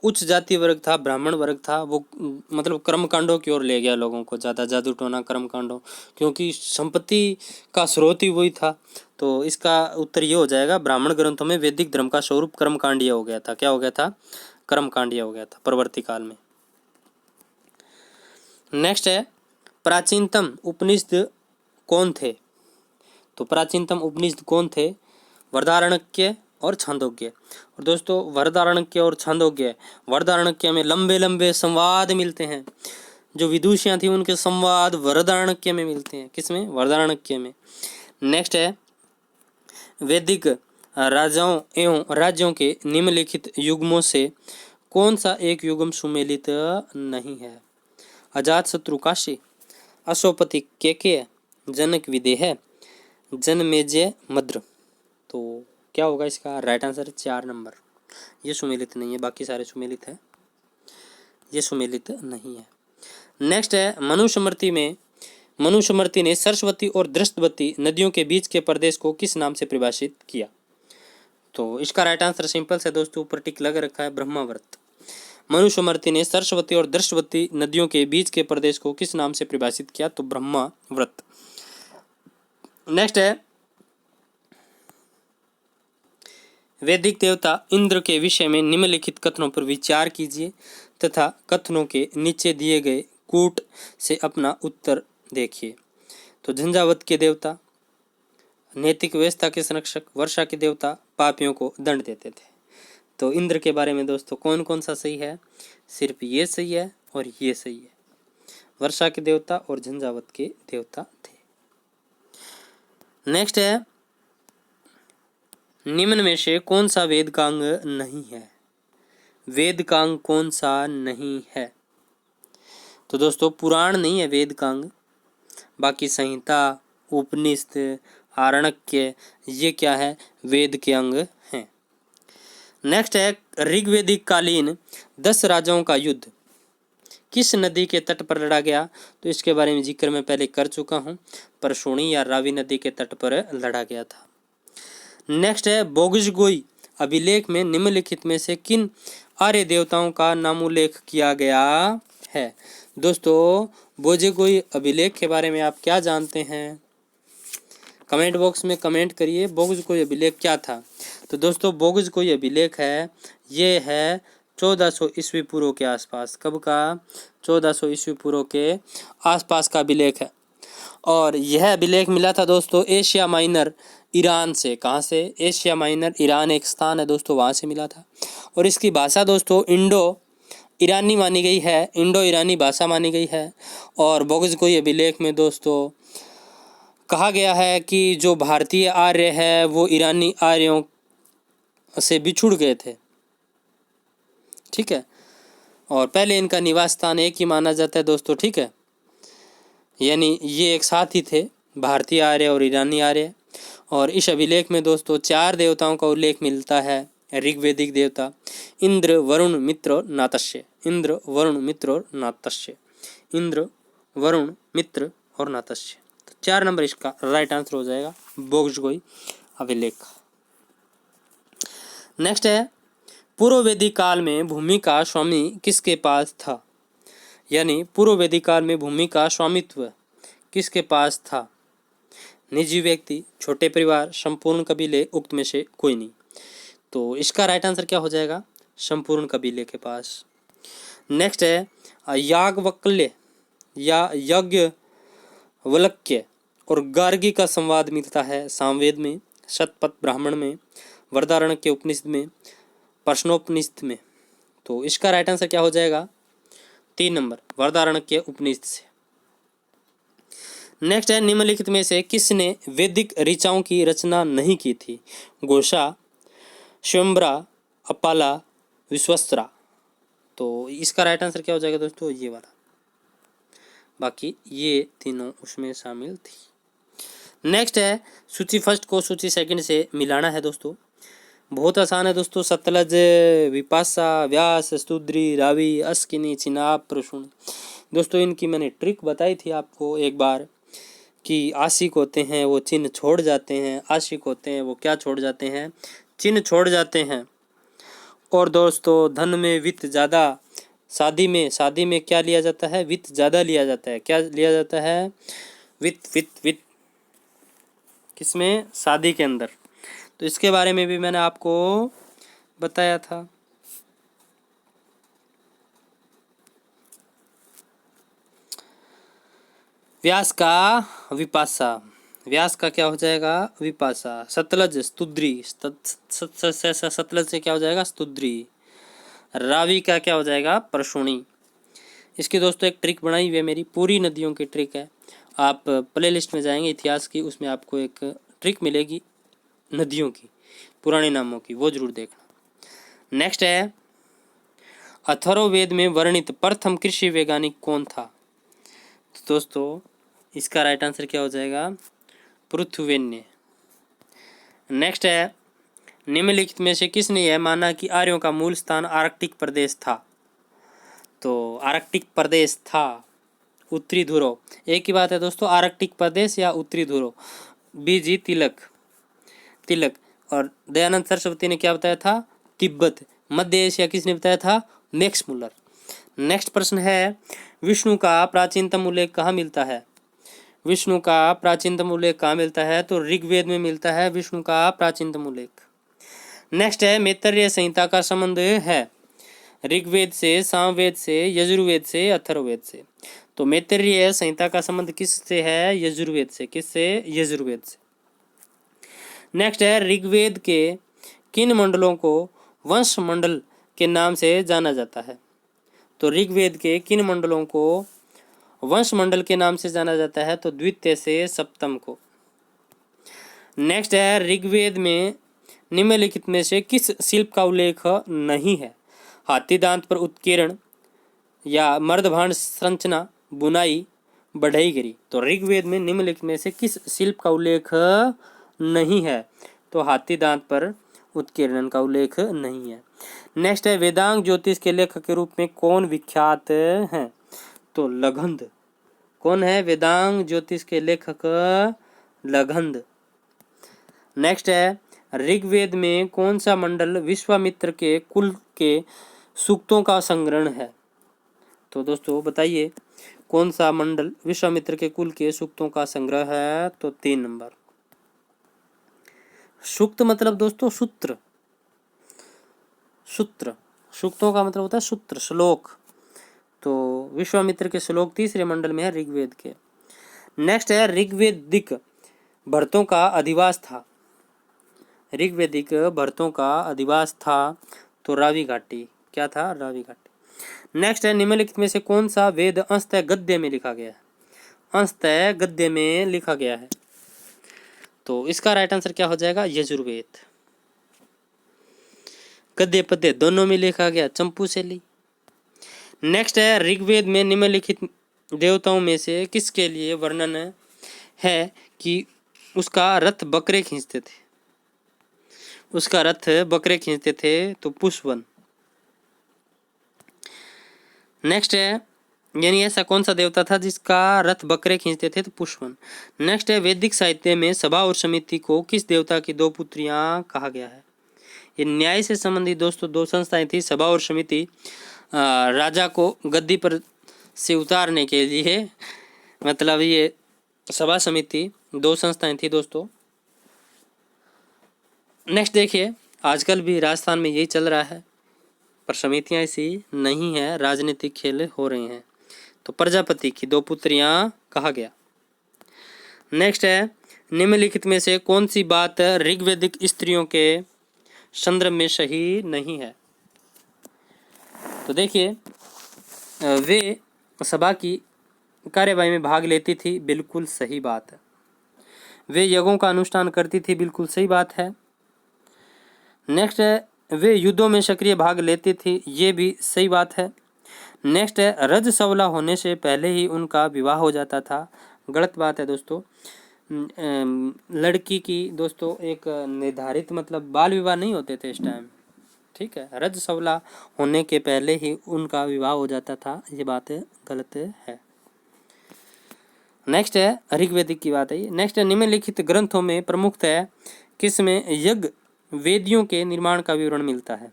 उच्च जाति वर्ग था, ब्राह्मण वर्ग था, वो मतलब कर्मकांडों की ओर ले गया लोगों को, ज़्यादा जादू टोना कर्मकांडों, क्योंकि संपत्ति का स्रोत ही वही था। तो इसका उत्तर ये हो जाएगा, ब्राह्मण ग्रंथों में वैदिक धर्म का स्वरूप कर्मकांडीय हो गया था। क्या हो गया था? कर्मकांडीय हो गया था परवर्ती काल में। नेक्स्ट है, प्राचीनतम उपनिषद कौन थे? तो प्राचीनतम उपनिषद कौन थे? वृहदारण्यक और छांदोग्य। और दोस्तों वृहदारण्यक और छांदोग्य, वृहदारण्यक में लंबे लंबे संवाद मिलते हैं, जो विदुषियाँ थी उनके संवाद वृहदारण्यक में मिलते हैं। किसमें? वृहदारण्यक में। नेक्स्ट है, वैदिक राजाओं एवं राज्यों के निम्नलिखित युग्मों से कौन सा एक युग्म सुमेलित नहीं है? अजातशत्रु काशी, अशोपति केकय, जनक विदेह, जनमेजय मद्र। तो क्या होगा इसका राइट आंसर? 4 नंबर। ये सुमेलित नहीं है, बाकी सारे सुमेलित है, ये सुमेलित नहीं है। नेक्स्ट है, मनुस्मृति ने सरस्वती और दृष्टवती नदियों के बीच के प्रदेश को किस नाम से परिभाषित किया? तो इसका राइट आंसर सिंपल से दोस्तों, ऊपर टिक लग रखा है, ब्रह्मावर्त। मनुस्मृति ने सरस्वती और दृष्टवती नदियों के बीच के प्रदेश को किस नाम से परिभाषित किया? तो ब्रह्मावर्त। नेक्स्ट है, वैदिक देवता इंद्र के विषय में निम्नलिखित कथनों पर विचार कीजिए तथा कथनों के नीचे दिए गए कूट से अपना उत्तर देखिए। तो झंझावत के देवता नैतिक व्यवस्था के संरक्षक, वर्षा के देवता पापियों को दंड देते थे। तो इंद्र के बारे में दोस्तों कौन कौन सा सही है? सिर्फ ये सही है और ये सही है। वर्षा के देवता और झंझावत के देवता थे। नेक्स्ट है, निम्न में से कौन सा वेद का अंग नहीं है? वेद का अंग कौन सा नहीं है? तो दोस्तों पुराण नहीं है वेद का अंग, बाकी संहिता, उपनिषद, आरण्यक, ये क्या है? वेद के अंग हैं। नेक्स्ट है, ऋग्वेदिक कालीन 10 राजाओं का युद्ध किस नदी के तट पर लड़ा गया? तो इसके बारे में जिक्र मैं पहले कर चुका हूँ, परशुणी या रावी नदी के तट पर लड़ा गया था। नेक्स्ट है, बोगजगोई अभिलेख में निम्नलिखित में से किन आर्य देवताओं का नामोल्लेख किया गया है? दोस्तों बोगजगोई अभिलेख के बारे में आप क्या जानते हैं? कमेंट बॉक्स में कमेंट करिए, बोगजगोई अभिलेख क्या था? तो दोस्तों बोगजगोई अभिलेख है, ये है 1400 ईस्वी पूर्व के आसपास। कब का? 1400 ईस्वी पूर्व के आसपास का अभिलेख है। और यह अभिलेख मिला था दोस्तों एशिया माइनर ईरान से। कहाँ से? एशिया माइनर ईरान एक स्थान है दोस्तों, वहाँ से मिला था। और इसकी भाषा दोस्तों इंडो ईरानी मानी गई है, इंडो ईरानी भाषा मानी गई है। और बोगजगोई अभिलेख में दोस्तों कहा गया है कि जो भारतीय आर्य है वो ईरानी आर्यों से बिछुड़ गए थे। ठीक है, और पहले इनका निवास स्थान एक ही माना जाता है दोस्तों। ठीक है, यानी ये एक साथ ही थे, भारतीय आर्य और ईरानी आर्य। और इस अभिलेख में दोस्तों 4 देवताओं का उल्लेख मिलता है। ऋग्वेदिक देवता इंद्र, वरुण, मित्र और नातस्य। इंद्र, वरुण, मित्र और नातस्य। इंद्र, वरुण, मित्र और नातस्य। तो 4 नंबर इसका राइट आंसर हो जाएगा बोगजगोई अभिलेख। नेक्स्ट है, पूर्व वैदिक काल में भूमि का स्वामी किसके पास था? यानी पूर्व वैदिक काल में भूमि का स्वामित्व किसके पास था? निजी व्यक्ति, छोटे परिवार, संपूर्ण कबीले, उक्त में से कोई नहीं। तो इसका राइट आंसर क्या हो जाएगा? संपूर्ण कबीले के पास। नेक्स्ट है, याज्ञवल्क्य या याज्ञवल्क्य और गार्गी का संवाद मिलता है सामवेद में, शतपथ ब्राह्मण में, वृहदारण्यक के उपनिषद में, प्रश्नोपनिषद में। तो इसका राइट आंसर क्या हो जाएगा? 3 नंबर, वृहदारण्यक के उपनिषद से। नेक्स्ट है निम्नलिखित में से किसने वैदिक ऋचाओं की रचना नहीं की थी? घोषा, स्वयंवरा, अपाला, विश्वस्त्रा। तो इसका राइट आंसर क्या हो जाएगा दोस्तों? ये वाला। बाकी ये तीनों उसमें शामिल थी। नेक्स्ट है सूची फर्स्ट को सूची सेकंड से मिलाना है दोस्तों। बहुत आसान है दोस्तों। सतलज, विपाशा, व्यास, स्तुद्री, रावी, अस्किनी, चिनाब, प्रसून। दोस्तों इनकी मैंने ट्रिक बताई थी आपको एक बार कि आशिक होते हैं वो चिन्ह छोड़ जाते हैं, आशिक होते हैं वो क्या छोड़ जाते हैं? चिन्ह छोड़ जाते हैं। और दोस्तों धन में वित्त ज़्यादा, शादी में क्या लिया जाता है? वित्त ज़्यादा लिया जाता है। क्या लिया जाता है? वित्त वित्त वित्त। किसमें? शादी के अंदर। तो इसके बारे में भी मैंने आपको बताया था। व्यास का विपाशा, व्यास का क्या हो जाएगा? विपाशा। सतलज स्तुद्री, सतलज से क्या हो जाएगा? स्तुद्री। रावी का क्या हो जाएगा? परशुणी। इसकी दोस्तों एक ट्रिक बनाई हुई है मेरी, पूरी नदियों की ट्रिक है। आप प्लेलिस्ट में जाएंगे इतिहास की, उसमें आपको एक ट्रिक मिलेगी नदियों की, पुराने नामों की, वो जरूर देखना। नेक्स्ट है अथर्ववेद में वर्णित प्रथम कृषि वैज्ञानिक कौन था? तो दोस्तों इसका राइट आंसर क्या हो जाएगा? पृथुवेन्य। नेक्स्ट है निम्नलिखित में से किसने यह माना कि आर्यों का मूल स्थान आर्कटिक प्रदेश था? तो आर्कटिक प्रदेश था उत्तरी ध्रुव। एक ही बात है दोस्तों, आर्कटिक प्रदेश या उत्तरी ध्रुव। बीजी तिलक और दयानंद सरस्वती ने क्या बताया था? तिब्बत। मध्य एशिया किसने बताया था? Max Muller. नेक्स्ट प्रश्न है विष्णु का प्राचीनतम उल्लेख कहाँ मिलता है? विष्णु का प्राचीनतम उल्लेख कहाँ मिलता है? तो ऋग्वेद में मिलता है विष्णु का प्राचीनतम उल्लेख। नेक्स्ट है मैत्रेय संहिता का संबंध है ऋग्वेद से, सामवेद से, यजुर्वेद से, अथर्ववेद से। तो मैत्रेय संहिता का संबंध किससे है? यजुर्वेद से। किससे? यजुर्वेद से। नेक्स्ट है ऋग्वेद के किन मंडलों को वंश मंडल के नाम से जाना जाता है? तो ऋग्वेद के किन मंडलों को वंश मंडल के नाम से जाना जाता है? तो द्वितीय से सप्तम को। नेक्स्ट है ऋग्वेद में निम्नलिखित में से किस शिल्प का उल्लेख नहीं है? हाथी दांत पर उत्कीर्ण या मर्दभांड संरचना, बुनाई, बढ़ईगिरी। तो ऋग्वेद में निम्नलिखित में से किस शिल्प का उल्लेख नहीं है? तो हाथी दांत पर उत्कीर्णन का उल्लेख नहीं है। नेक्स्ट है वेदांग ज्योतिष के लेखक के रूप में कौन विख्यात हैं? तो लगंध। कौन है वेदांग ज्योतिष के लेखक? लगंध। नेक्स्ट है ऋग्वेद में कौन सा मंडल विश्वामित्र के कुल के सूक्तों का संग्रहण है? तो दोस्तों बताइए कौन सा मंडल विश्वामित्र के कुल के सूक्तों का संग्रह है? तो 3 नंबर। सूक्त मतलब दोस्तों सूत्र, सूत्र। सूक्तों का मतलब होता है सूत्र, श्लोक। तो विश्वामित्र के श्लोक तीसरे मंडल में है ऋग्वेद के। नेक्स्ट है ऋग्वेदिक भरतों का अधिवास था। ऋग्वेदिक भरतों का अधिवास था तो रावी घाटी। क्या था? रावी घाटी। नेक्स्ट है निम्नलिखित में से कौन सा वेद अंशतः गद्य में लिखा गया है? अंशतः गद्य में लिखा गया है। तो इसका राइट आंसर क्या हो जाएगा? यजुर्वेद। गद्य पद्य दोनों में लिखा गया चंपू शैली। नेक्स्ट है ऋग्वेद में निम्नलिखित देवताओं में से किसके लिए वर्णन है कि उसका रथ बकरे खींचते थे? उसका रथ बकरे खींचते थे तो पुष्पवन। नेक्स्ट है यानी ऐसा कौन सा देवता था जिसका रथ बकरे खींचते थे? तो पुष्पवन। नेक्स्ट है वैदिक साहित्य में सभा और समिति को किस देवता की 2 पुत्रियां कहा गया है? ये न्याय से संबंधित दोस्तों 2 संस्थाएं थी, सभा और समिति। राजा को गद्दी पर से उतारने के लिए, मतलब ये सभा समिति 2 संस्थाएं थी दोस्तों। नेक्स्ट देखिए आजकल भी राजस्थान में यही चल रहा है, पर समितियां ऐसी नहीं है, राजनीतिक खेल हो रहे हैं। तो प्रजापति की 2 पुत्रियां कहा गया। नेक्स्ट है निम्नलिखित में से कौन सी बात ऋग्वेदिक स्त्रियों के संदर्भ में सही नहीं है? तो देखिए वे सभा की कार्यवाही में भाग लेती थी, बिल्कुल सही बात है। वे यज्ञों का अनुष्ठान करती थी, बिल्कुल सही बात है। नेक्स्ट है वे युद्धों में सक्रिय भाग लेती थी, ये भी सही बात है। नेक्स्ट है रजस्वला होने से पहले ही उनका विवाह हो जाता था, गलत बात है दोस्तों। लड़की की दोस्तों एक निर्धारित मतलब बाल विवाह नहीं होते थे इस टाइम, ठीक है। रजस्वला होने के पहले ही उनका विवाह हो जाता था, ये बात गलत है। नेक्स्ट है ऋग्वेदिक की बात है। नेक्स्ट है निम्नलिखित ग्रंथों में प्रमुखतः किसमें यज्ञ वेदियों के निर्माण का विवरण मिलता है?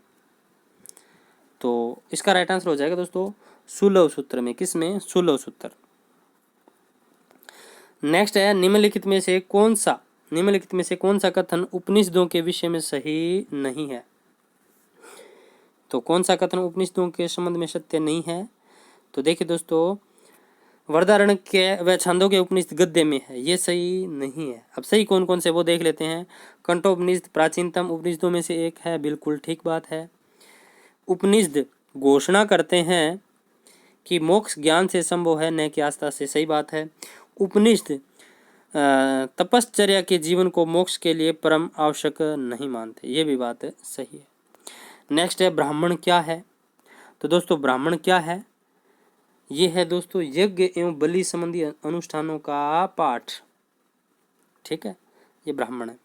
तो इसका राइट आंसर हो जाएगा दोस्तों सुलभ सूत्र में। किसमें? सुलभ सूत्र। नेक्स्ट है निम्नलिखित में से कौन सा कथन उपनिषदों के विषय में सही नहीं है? तो कौन सा कथन उपनिषदों के संबंध में सत्य नहीं है? तो देखिए दोस्तों, वृहदारण्यक के व छांदोग्य उपनिषद गद्य में है, ये सही नहीं है। अब सही कौन कौन से वो देख लेते हैं। कंठोपनिषद प्राचीनतम उपनिषदों में से एक है, बिल्कुल ठीक बात है। उपनिषद घोषणा करते हैं कि मोक्ष ज्ञान से संभव है, न कि आस्था से, सही बात है। उपनिषद तपश्चर्या के जीवन को मोक्ष के लिए परम आवश्यक नहीं मानते, ये भी बात सही है। नेक्स्ट है ब्राह्मण क्या है? तो दोस्तों ब्राह्मण क्या है? ये है दोस्तों यज्ञ एवं बलि संबंधी अनुष्ठानों का पाठ, ठीक है, ये ब्राह्मण है।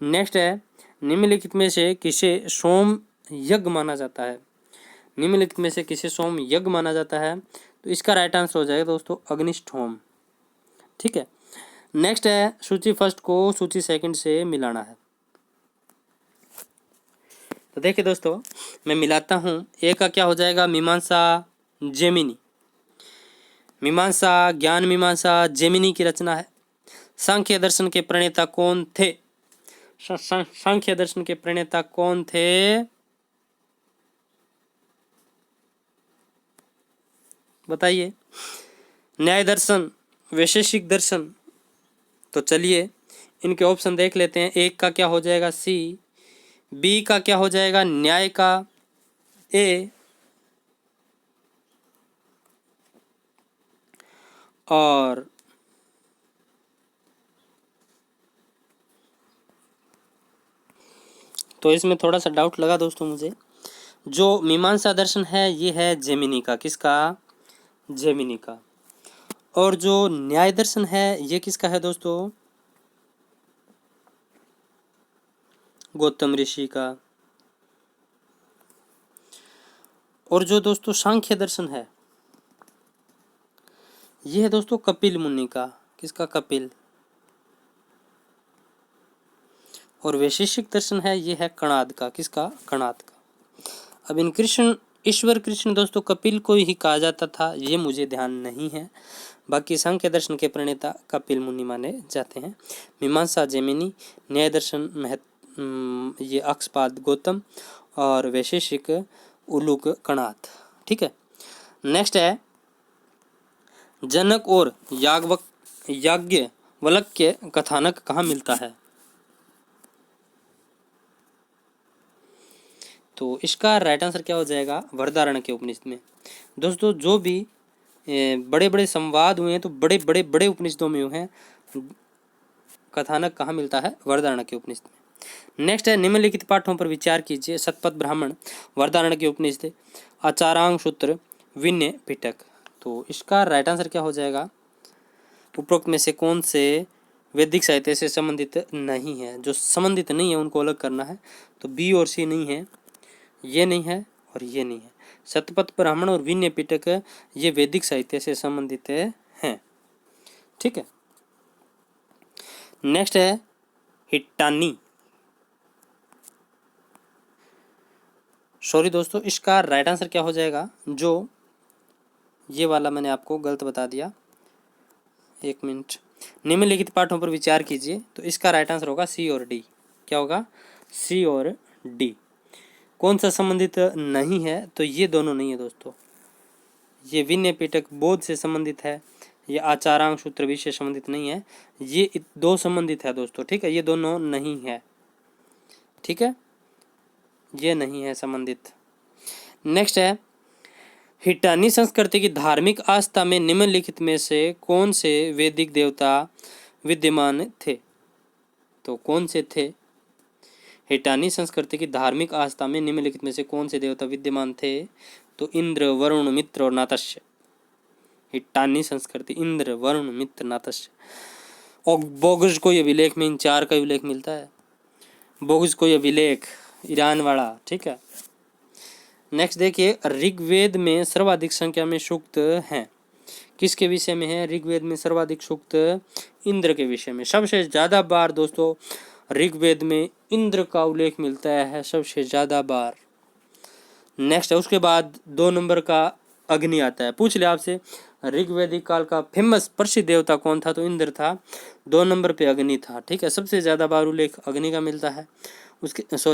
नेक्स्ट है निम्नलिखित में से किसे सोम यज्ञ माना जाता है? निम्नलिखित में से किसे सोम यज्ञ माना जाता है? तो इसका राइट आंसर हो जाएगा दोस्तों अग्निष्ठ होम, ठीक है। नेक्स्ट है सूची फर्स्ट को सूची सेकंड से मिलाना है। तो देखिए दोस्तों मैं मिलाता हूँ। ए का क्या हो जाएगा? मीमांसा जेमिनी। मीमांसा ज्ञान मीमांसा जेमिनी की रचना है। सांख्य दर्शन के प्रणेता कौन थे? सांख्य दर्शन के प्रणेता कौन थे? बताइए। न्याय दर्शन, वैशेषिक दर्शन। तो चलिए इनके ऑप्शन देख लेते हैं। एक का क्या हो जाएगा? सी। बी का क्या हो जाएगा? न्याय का ए। और तो इसमें थोड़ा सा डाउट लगा दोस्तों मुझे। जो मीमांसा दर्शन है ये है जेमिनी का। किसका? जेमिनी का। और जो न्याय दर्शन है ये किसका है दोस्तों? गौतम ऋषि का। और जो दोस्तों सांख्य दर्शन है ये है दोस्तों कपिल मुनि का। किसका? कपिल। और वैशेषिक दर्शन है ये है कणाद का। किसका? कणाद का। अब इन कृष्ण ईश्वर कृष्ण दोस्तों कपिल को ही कहा जाता था, ये मुझे ध्यान नहीं है। बाकी सांख्य दर्शन के प्रणेता कपिल मुनि माने जाते हैं। मीमांसा जेमिनी, न्याय दर्शन ये अक्षपाद गौतम और वैशेषिक उलूक कणाद, ठीक है। नेक्स्ट है जनक और याज्ञवल्क्य कथानक कहाँ मिलता है? तो इसका राइट आंसर क्या हो जाएगा? वृहदारण्यक के उपनिषद में। दोस्तों जो भी बड़े बड़े संवाद हुए हैं तो बड़े बड़े बड़े उपनिषदों में हुए हैं। कथानक कहाँ मिलता है? वृहदारण्यक के उपनिषद में। नेक्स्ट है निम्नलिखित पाठों पर विचार कीजिए। शतपथ ब्राह्मण, वृहदारण्यक के उपनिषद, आचारांग सूत्र, विनय पिटक। तो इसका राइट आंसर क्या हो जाएगा? उपरोक्त में से कौन से वैदिक साहित्य से संबंधित नहीं है? जो संबंधित नहीं है उनको अलग करना है। तो बी और सी नहीं है, ये नहीं है और ये नहीं है। शतपथ ब्राह्मण और विनय पिटक ये वैदिक साहित्य से संबंधित हैं, ठीक है। नेक्स्ट है हिट्टानी। सॉरी दोस्तों इसका राइट आंसर क्या हो जाएगा? जो ये वाला मैंने आपको गलत बता दिया, एक मिनट। निम्नलिखित पाठों पर विचार कीजिए। तो इसका राइट आंसर होगा सी और डी। क्या होगा? सी और डी। कौन सा संबंधित नहीं है? तो ये दोनों नहीं है दोस्तों। ये विनय पिटक बोध से संबंधित है, ये आचारांग सूत्र भी से संबंधित नहीं है। ये दो संबंधित है दोस्तों, ठीक है। ये दोनों नहीं है, ठीक है, ये नहीं है संबंधित। नेक्स्ट है हिट्टानी संस्कृति की धार्मिक आस्था में निम्नलिखित में से कौन से वैदिक देवता विद्यमान थे? तो कौन से थे? हिट्टानी संस्कृति की धार्मिक आस्था में निम्नलिखित में से कौन से देवता विद्यमान थे? तो इंद्र, वरुण, मित्र और नातस्य। हिट्टानी संस्कृति इंद्र, वरुण, मित्र, नातस्य। और बोगस को यह अभिलेख में इन चार का उल्लेख मिलता है। बोगस को यह अभिलेख ईरान वाला, ठीक है। नेक्स्ट देखिए, ऋग्वेद में सर्वाधिक संख्या में सूक्त हैं। किसके विषय में है? ऋग्वेद में सर्वाधिक सूक्त इंद्र के विषय में। सबसे ज्यादा बार दोस्तों ऋग्वेद में इंद्र का उल्लेख मिलता है, सबसे ज्यादा बार। नेक्स्ट है, उसके बाद 2 नंबर का अग्नि आता है। पूछ ले आपसे ऋग्वेदिक काल का फेमस प्रसिद्ध देवता कौन था? तो इंद्र था। 2 नंबर पे अग्नि था, ठीक है। सबसे ज्यादा बार उल्लेख अग्नि का मिलता है,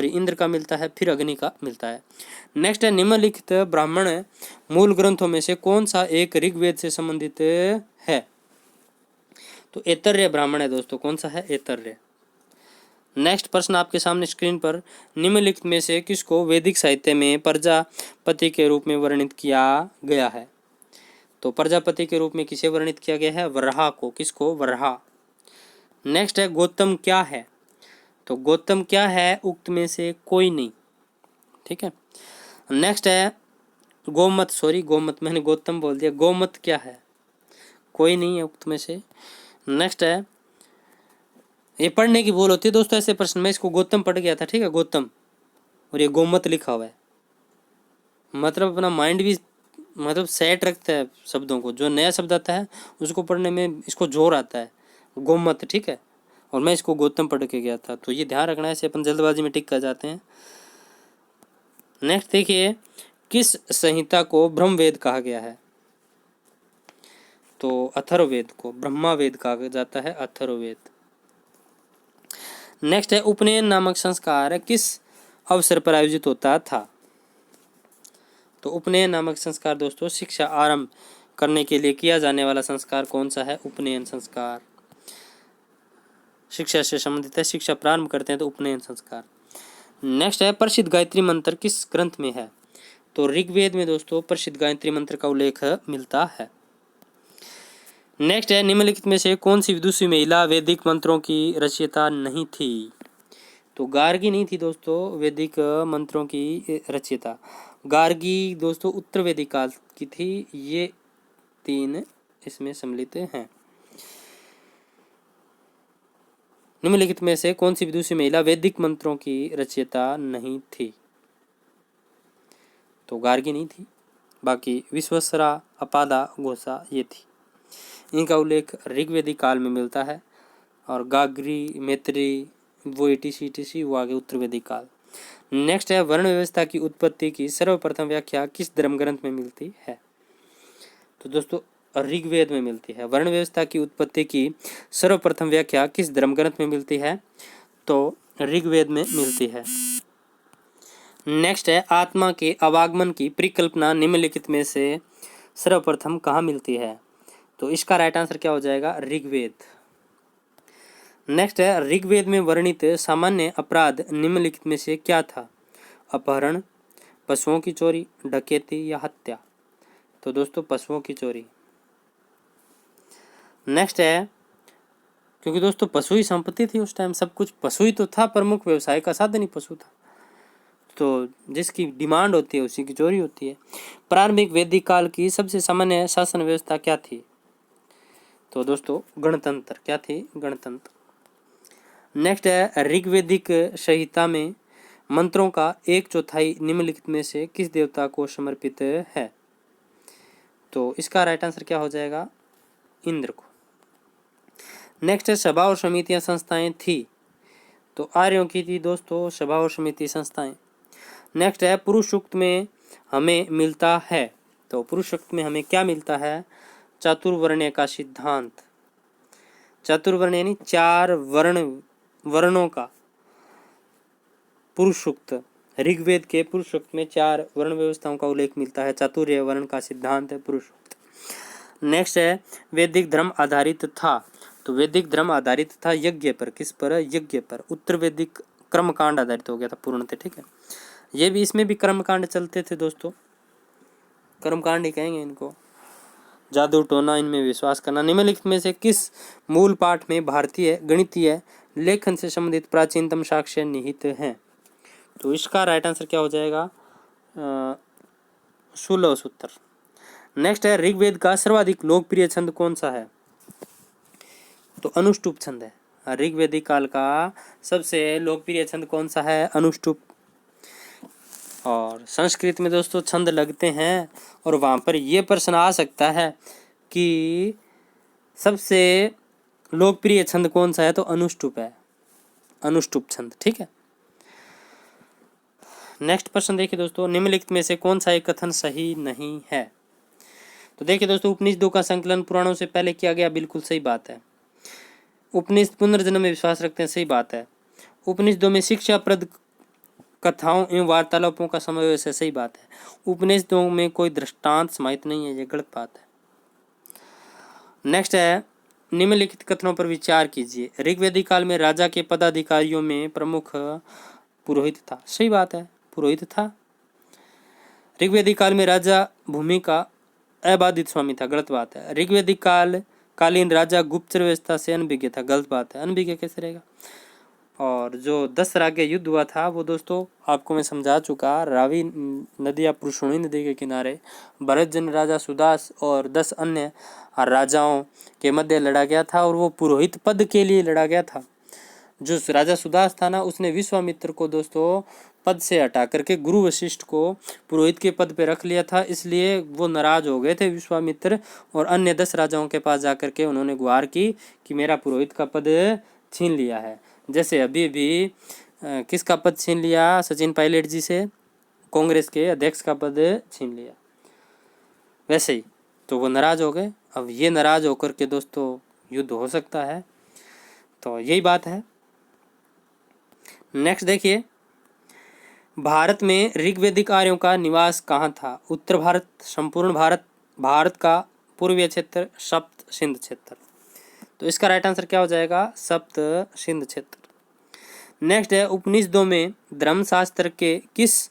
इंद्र का मिलता है, फिर अग्नि का मिलता है। नेक्स्ट है, निम्नलिखित ब्राह्मण मूल ग्रंथों में से कौन सा एक ऋग्वेद से संबंधित है? तो ऐतरेय ब्राह्मण है दोस्तों। कौन सा है? ऐतरेय। नेक्स्ट प्रश्न आपके सामने स्क्रीन पर, निम्नलिखित में से किसको वैदिक साहित्य में प्रजापति के रूप में वर्णित किया गया है? तो प्रजापति के रूप में किसे वर्णित किया गया है? वराह को। किसको? वराह। नेक्स्ट है, गौतम क्या है? तो गौतम क्या है? उक्त में से कोई नहीं, ठीक है। नेक्स्ट है, गोमत मैंने गौतम बोल दिया। गोमत क्या है? कोई नहीं है उक्त में से। नेक्स्ट है, ये पढ़ने की भूल होती है दोस्तों ऐसे प्रश्न में। इसको गौतम पढ़ गया था, ठीक है, गौतम, और ये गोमत लिखा हुआ है। मतलब अपना माइंड भी मतलब सेट रखता है शब्दों को। जो नया शब्द आता है उसको पढ़ने में इसको जोर आता है, गोमत, ठीक है। और मैं इसको गौतम पढ़ के गया था, तो ये ध्यान रखना है, ऐसे अपन जल्दबाजी में टिक कर जाते हैं। नेक्स्ट देखिए, किस संहिता को ब्रह्मवेद कहा गया है? तो अथर्ववेद को ब्रह्मावेद कहा जाता है, अथर्ववेद। नेक्स्ट है, उपनयन नामक संस्कार किस अवसर पर आयोजित होता था? तो उपनयन नामक संस्कार दोस्तों शिक्षा आरंभ करने के लिए किया जाने वाला संस्कार कौन सा है? उपनयन संस्कार। शिक्षा से संबंधित है, शिक्षा प्रारंभ करते हैं तो उपनयन संस्कार। नेक्स्ट है, प्रसिद्ध गायत्री मंत्र किस ग्रंथ में है? तो ऋग्वेद में दोस्तों प्रसिद्ध गायत्री मंत्र का उल्लेख मिलता है। नेक्स्ट है, निम्नलिखित में से कौन सी विदुषी महिला वैदिक मंत्रों की रचयिता नहीं थी? तो गार्गी नहीं थी दोस्तों वैदिक मंत्रों की रचयिता। गार्गी दोस्तों उत्तर वैदिक काल की थी। ये 3 इसमें सम्मिलित हैं। निम्नलिखित में से कौन सी विदुषी महिला वैदिक मंत्रों की रचयिता नहीं थी? तो गार्गी नहीं थी। बाकी विश्वासरा, अपादा, घोषा ये थी। इनका उल्लेख ऋग्वेदिक काल में मिलता है। और गाग्री, मैत्री वो ETC वो आगे उत्तर वैदिक काल। नेक्स्ट है, वर्ण व्यवस्था की उत्पत्ति की सर्वप्रथम व्याख्या किस धर्म ग्रंथ में मिलती है? तो दोस्तों ऋग्वेद में मिलती है। वर्ण व्यवस्था की उत्पत्ति की सर्वप्रथम व्याख्या किस धर्म ग्रंथ में मिलती है? तो ऋग्वेद में मिलती है। नेक्स्ट है, आत्मा के अवागमन की परिकल्पना निम्नलिखित में से सर्वप्रथम कहाँ मिलती है? तो इसका राइट आंसर क्या हो जाएगा? ऋग्वेद। नेक्स्ट है, ऋग्वेद में वर्णित सामान्य अपराध निम्नलिखित में से क्या था? अपहरण, पशुओं की चोरी, डकैती या हत्या? तो दोस्तों पशुओं की चोरी। नेक्स्ट है, क्योंकि दोस्तों पशु ही संपत्ति थी उस टाइम, सब कुछ पशु ही तो था, प्रमुख व्यवसाय का साधन ही पशु था, तो जिसकी डिमांड होती है उसी की चोरी होती है। प्रारंभिक वैदिक काल की सबसे सामान्य शासन व्यवस्था क्या थी? तो दोस्तों गणतंत्र। क्या थी? गणतंत्र। नेक्स्ट है, ऋग्वेदिक संहिता में मंत्रों का 1/4 निम्नलिखित में से किस देवता को समर्पित है? तो इसका राइट आंसर क्या हो जाएगा? इंद्र को। नेक्स्ट है, सभा और समितियां संस्थाएं थी? तो आर्यों की थी दोस्तों सभा और समिति संस्थाएं। नेक्स्ट है, पुरुष सूक्त में हमें मिलता है? तो पुरुष सूक्त में हमें क्या मिलता है? चातुर्वर्ण्य का सिद्धांत। चातुर्वर्ण यानी 4 वर्णों का पुरुष सूक्त। ऋग्वेद के पुरुष सूक्त में 4 वर्ण व्यवस्थाओं का उल्लेख मिलता है। चातुर्य वर्ण का सिद्धांत है पुरुष सूक्त। नेक्स्ट है, वैदिक धर्म आधारित था? तो वैदिक धर्म आधारित था यज्ञ पर। किस पर? यज्ञ पर। उत्तर वैदिक कर्मकांड आधारित हो गया था पूर्णतः, ठीक है। ये भी, इसमें भी कर्मकांड चलते थे दोस्तों। कर्मकांड ही कहेंगे इनको। जादू टोना इनमें विश्वास करना। निम्नलिखित में से किस मूल पाठ में भारतीय गणितीय लेखन से संबंधित प्राचीनतम साक्ष्य निहित हैं? तो इसका राइट आंसर क्या हो जाएगा? 16 सूत्र। नेक्स्ट है, ऋग्वेद का सर्वाधिक लोकप्रिय छंद कौन सा है? तो अनुष्टुप छंद है। ऋग्वेदिक काल का सबसे लोकप्रिय छंद कौन सा है? अनुष्टुप। और संस्कृत में दोस्तों छंद लगते हैं और वहाँ पर ये प्रश्न आ सकता है कि सबसे लोकप्रिय छंद कौन सा है? तो अनुष्टुप है, अनुष्टुप छंद। ठीक है। नेक्स्ट प्रश्न देखिए दोस्तों, निम्नलिखित में से कौन सा एक कथन सही नहीं है? तो देखिए दोस्तों, उपनिषदों का संकलन पुराणों से पहले किया गया, बिल्कुल सही बात है। उपनिषद पुनर्जन्म में विश्वास रखते हैं, सही बात है। उपनिषदों में शिक्षाप्रद कथाओं एवं वार्तालापों का समावेश है, सही बात है। उपनिषदों में कोई दृष्टांत समाहित नहीं है, ये गलत बात है। नेक्स्ट है, निम्नलिखित कथनों पर विचार कीजिए। ऋग्वेदिक काल में राजा के पदाधिकारियों में प्रमुख पुरोहित था, सही बात है, पुरोहित था। ऋग्वेदिक काल में राजा भूमि का अबाधित स्वामी था, गलत बात है। ऋग्वेदिक कालीन राजा गुप्तचर व्यवस्था से अनभिज्ञ था, गलत बात है। अनभिज्ञ कैसे रहेगा? और जो 10 राज्य युद्ध हुआ था वो दोस्तों आपको मैं समझा चुका। रावी नदी या पुरुषोणी नदी के किनारे भरतजन राजा सुदास और 10 अन्य राजाओं के मध्य लड़ा गया था, और वो पुरोहित पद के लिए लड़ा गया था। जो राजा सुदास था ना, उसने विश्वामित्र को दोस्तों पद से हटा करके गुरु वशिष्ठ को पुरोहित के पद पे रख लिया था, इसलिए वो नाराज हो गए थे विश्वामित्र, और अन्य 10 राजाओं के पास जाकर के उन्होंने गुहार की कि मेरा पुरोहित का पद छीन लिया है। जैसे अभी भी किसका पद छीन लिया? सचिन पायलट जी से कांग्रेस के अध्यक्ष का पद छीन लिया, वैसे ही तो वो नाराज हो गए। अब ये नाराज होकर के दोस्तों युद्ध हो सकता है, तो यही बात है। नेक्स्ट देखिए, भारत में ऋग्वेदिक आर्यों का निवास कहाँ था? उत्तर भारत, संपूर्ण भारत, भारत का पूर्वीय क्षेत्र, सप्त सिंध क्षेत्र। तो इसका राइट आंसर क्या हो जाएगा? सप्त सिंध क्षेत्र। नेक्स्ट है, उपनिषदों में धर्मशास्त्र के किस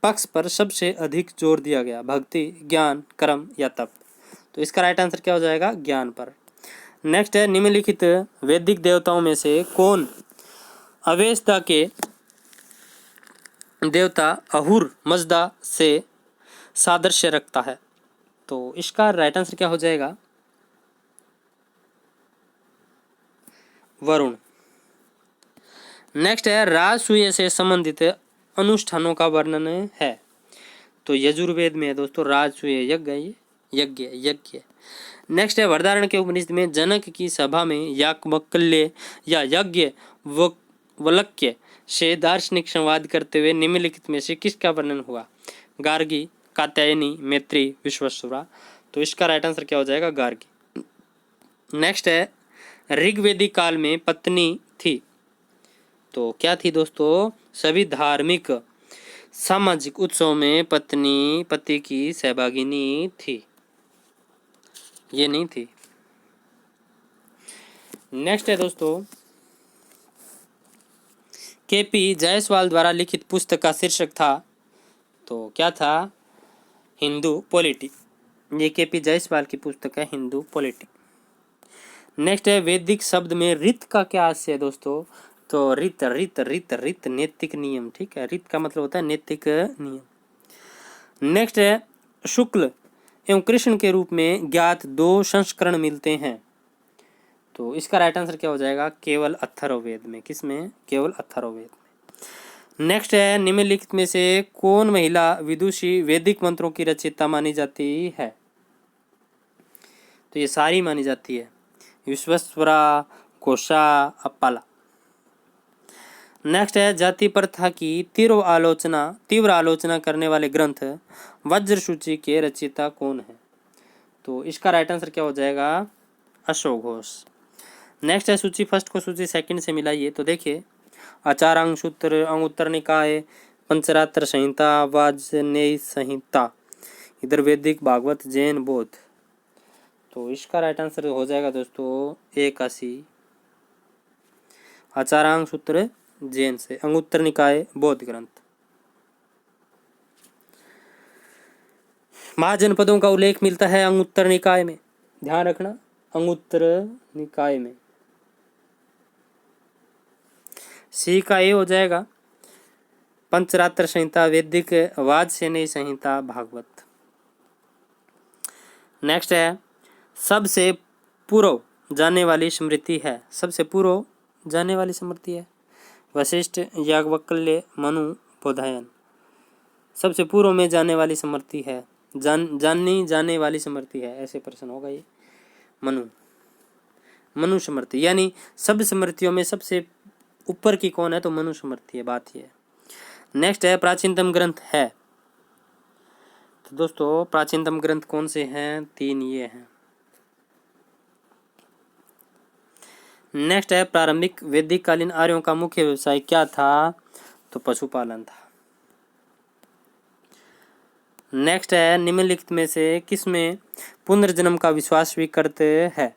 पक्ष पर सबसे अधिक जोर दिया गया? भक्ति, ज्ञान, कर्म या तप? तो इसका राइट आंसर क्या हो जाएगा? ज्ञान पर। नेक्स्ट है, निम्नलिखित वैदिक देवताओं में से कौन अवेस्ता के देवता अहुर मजदा से सादृश्य रखता है? तो इसका राइट आंसर क्या हो जाएगा? वरुण। नेक्स्ट है, राजसूय से संबंधित अनुष्ठानों का वर्णन है। तो यजुर्वेद में है दोस्तों, राजसूय यज्ञ, यज्ञ यज्ञ। नेक्स्ट है, वरदारण के उपनिषद में जनक की सभा में याज्ञवल्क्य या यज्ञ वल्क्य से दार्शनिक संवाद करते हुए निम्नलिखित में से किसका वर्णन हुआ? गार्गी, कात्यायनी, मैत्री, विश्वावसुरा। तो इसका राइट आंसर क्या हो जाएगा? गार्गी। नेक्स्ट है, ऋग्वेदिक काल में पत्नी थी, तो क्या थी दोस्तों? सभी धार्मिक सामाजिक उत्सव में पत्नी पति की सहभागिनी थी, ये नहीं थी। नेक्स्ट है दोस्तों, केपी जायसवाल द्वारा लिखित पुस्तक का शीर्षक था, तो क्या था? हिंदू पॉलिटी। ये केपी जायसवाल की पुस्तक है, हिंदू पॉलिटी। नेक्स्ट है, वैदिक शब्द में रित का क्या आशय है दोस्तों? तो रित रित रित रित नैतिक नियम। ठीक है, रित का मतलब होता है नैतिक नियम। नेक्स्ट है, शुक्ल एवं कृष्ण के रूप में ज्ञात 2 संस्करण मिलते हैं, तो इसका राइट आंसर क्या हो जाएगा? केवल अथर्ववेद में। किस में? केवल अथर्ववेद में। नेक्स्ट है, निम्नलिखित में से कौन महिला विदुषी वैदिक मंत्रों की रचयिता मानी जाती है? तो ये सारी मानी जाती है, विश्वेश्वरा, कोशा, अपाला। नेक्स्ट है, जाति प्रथा की तीव्र आलोचना करने वाले ग्रंथ वज्र सूची के रचयिता कौन है? तो इसका राइट आंसर क्या हो जाएगा? अशोक घोष। नेक्स्ट है, सूची फर्स्ट को सूची सेकंड से मिलाइए। तो देखिए, आचारांग सूत्र, अंगुत्तर निकाय, पंचरात्र संहिता, वाजपेयी संहिता, इधर वैदिक, भागवत, जैन, बौद्ध। तो इसका राइट आंसर हो जाएगा दोस्तों 81। आचारांग सूत्र जैन से, अंगुत्तर निकाय बौद्ध ग्रंथ। महाजनपदों का उल्लेख मिलता है अंगुत्तर निकाय में, ध्यान रखना, अंगुत्तर निकाय में। सी का ए हो जाएगा पंचरात्र संहिता, वैदिक वाजसेनी संहिता, भागवत। नेक्स्ट है सबसे पूर्व जाने वाली स्मृति है, सबसे पूर्व जाने वाली स्मृति है वशिष्ठ, याज्ञवल्क्य, मनु, बोधायन। सबसे पूर्व में जाने वाली स्मृति है, जानी जाने वाली स्मृति है, ऐसे प्रश्न होगा ये। मनु स्मृति, यानी सब स्मृतियों में सबसे ऊपर की कौन है तो मनु स्मृति है, बात ये है। नेक्स्ट है प्राचीनतम ग्रंथ है, तो दोस्तों प्राचीनतम ग्रंथ कौन से हैं, 3 ये हैं। नेक्स्ट है प्रारंभिक वैदिक कालीन आर्यों का मुख्य व्यवसाय क्या था, तो पशुपालन था। नेक्स्ट है निम्नलिखित में से किसमें पुनर्जन्म का विश्वास स्वीकृत है,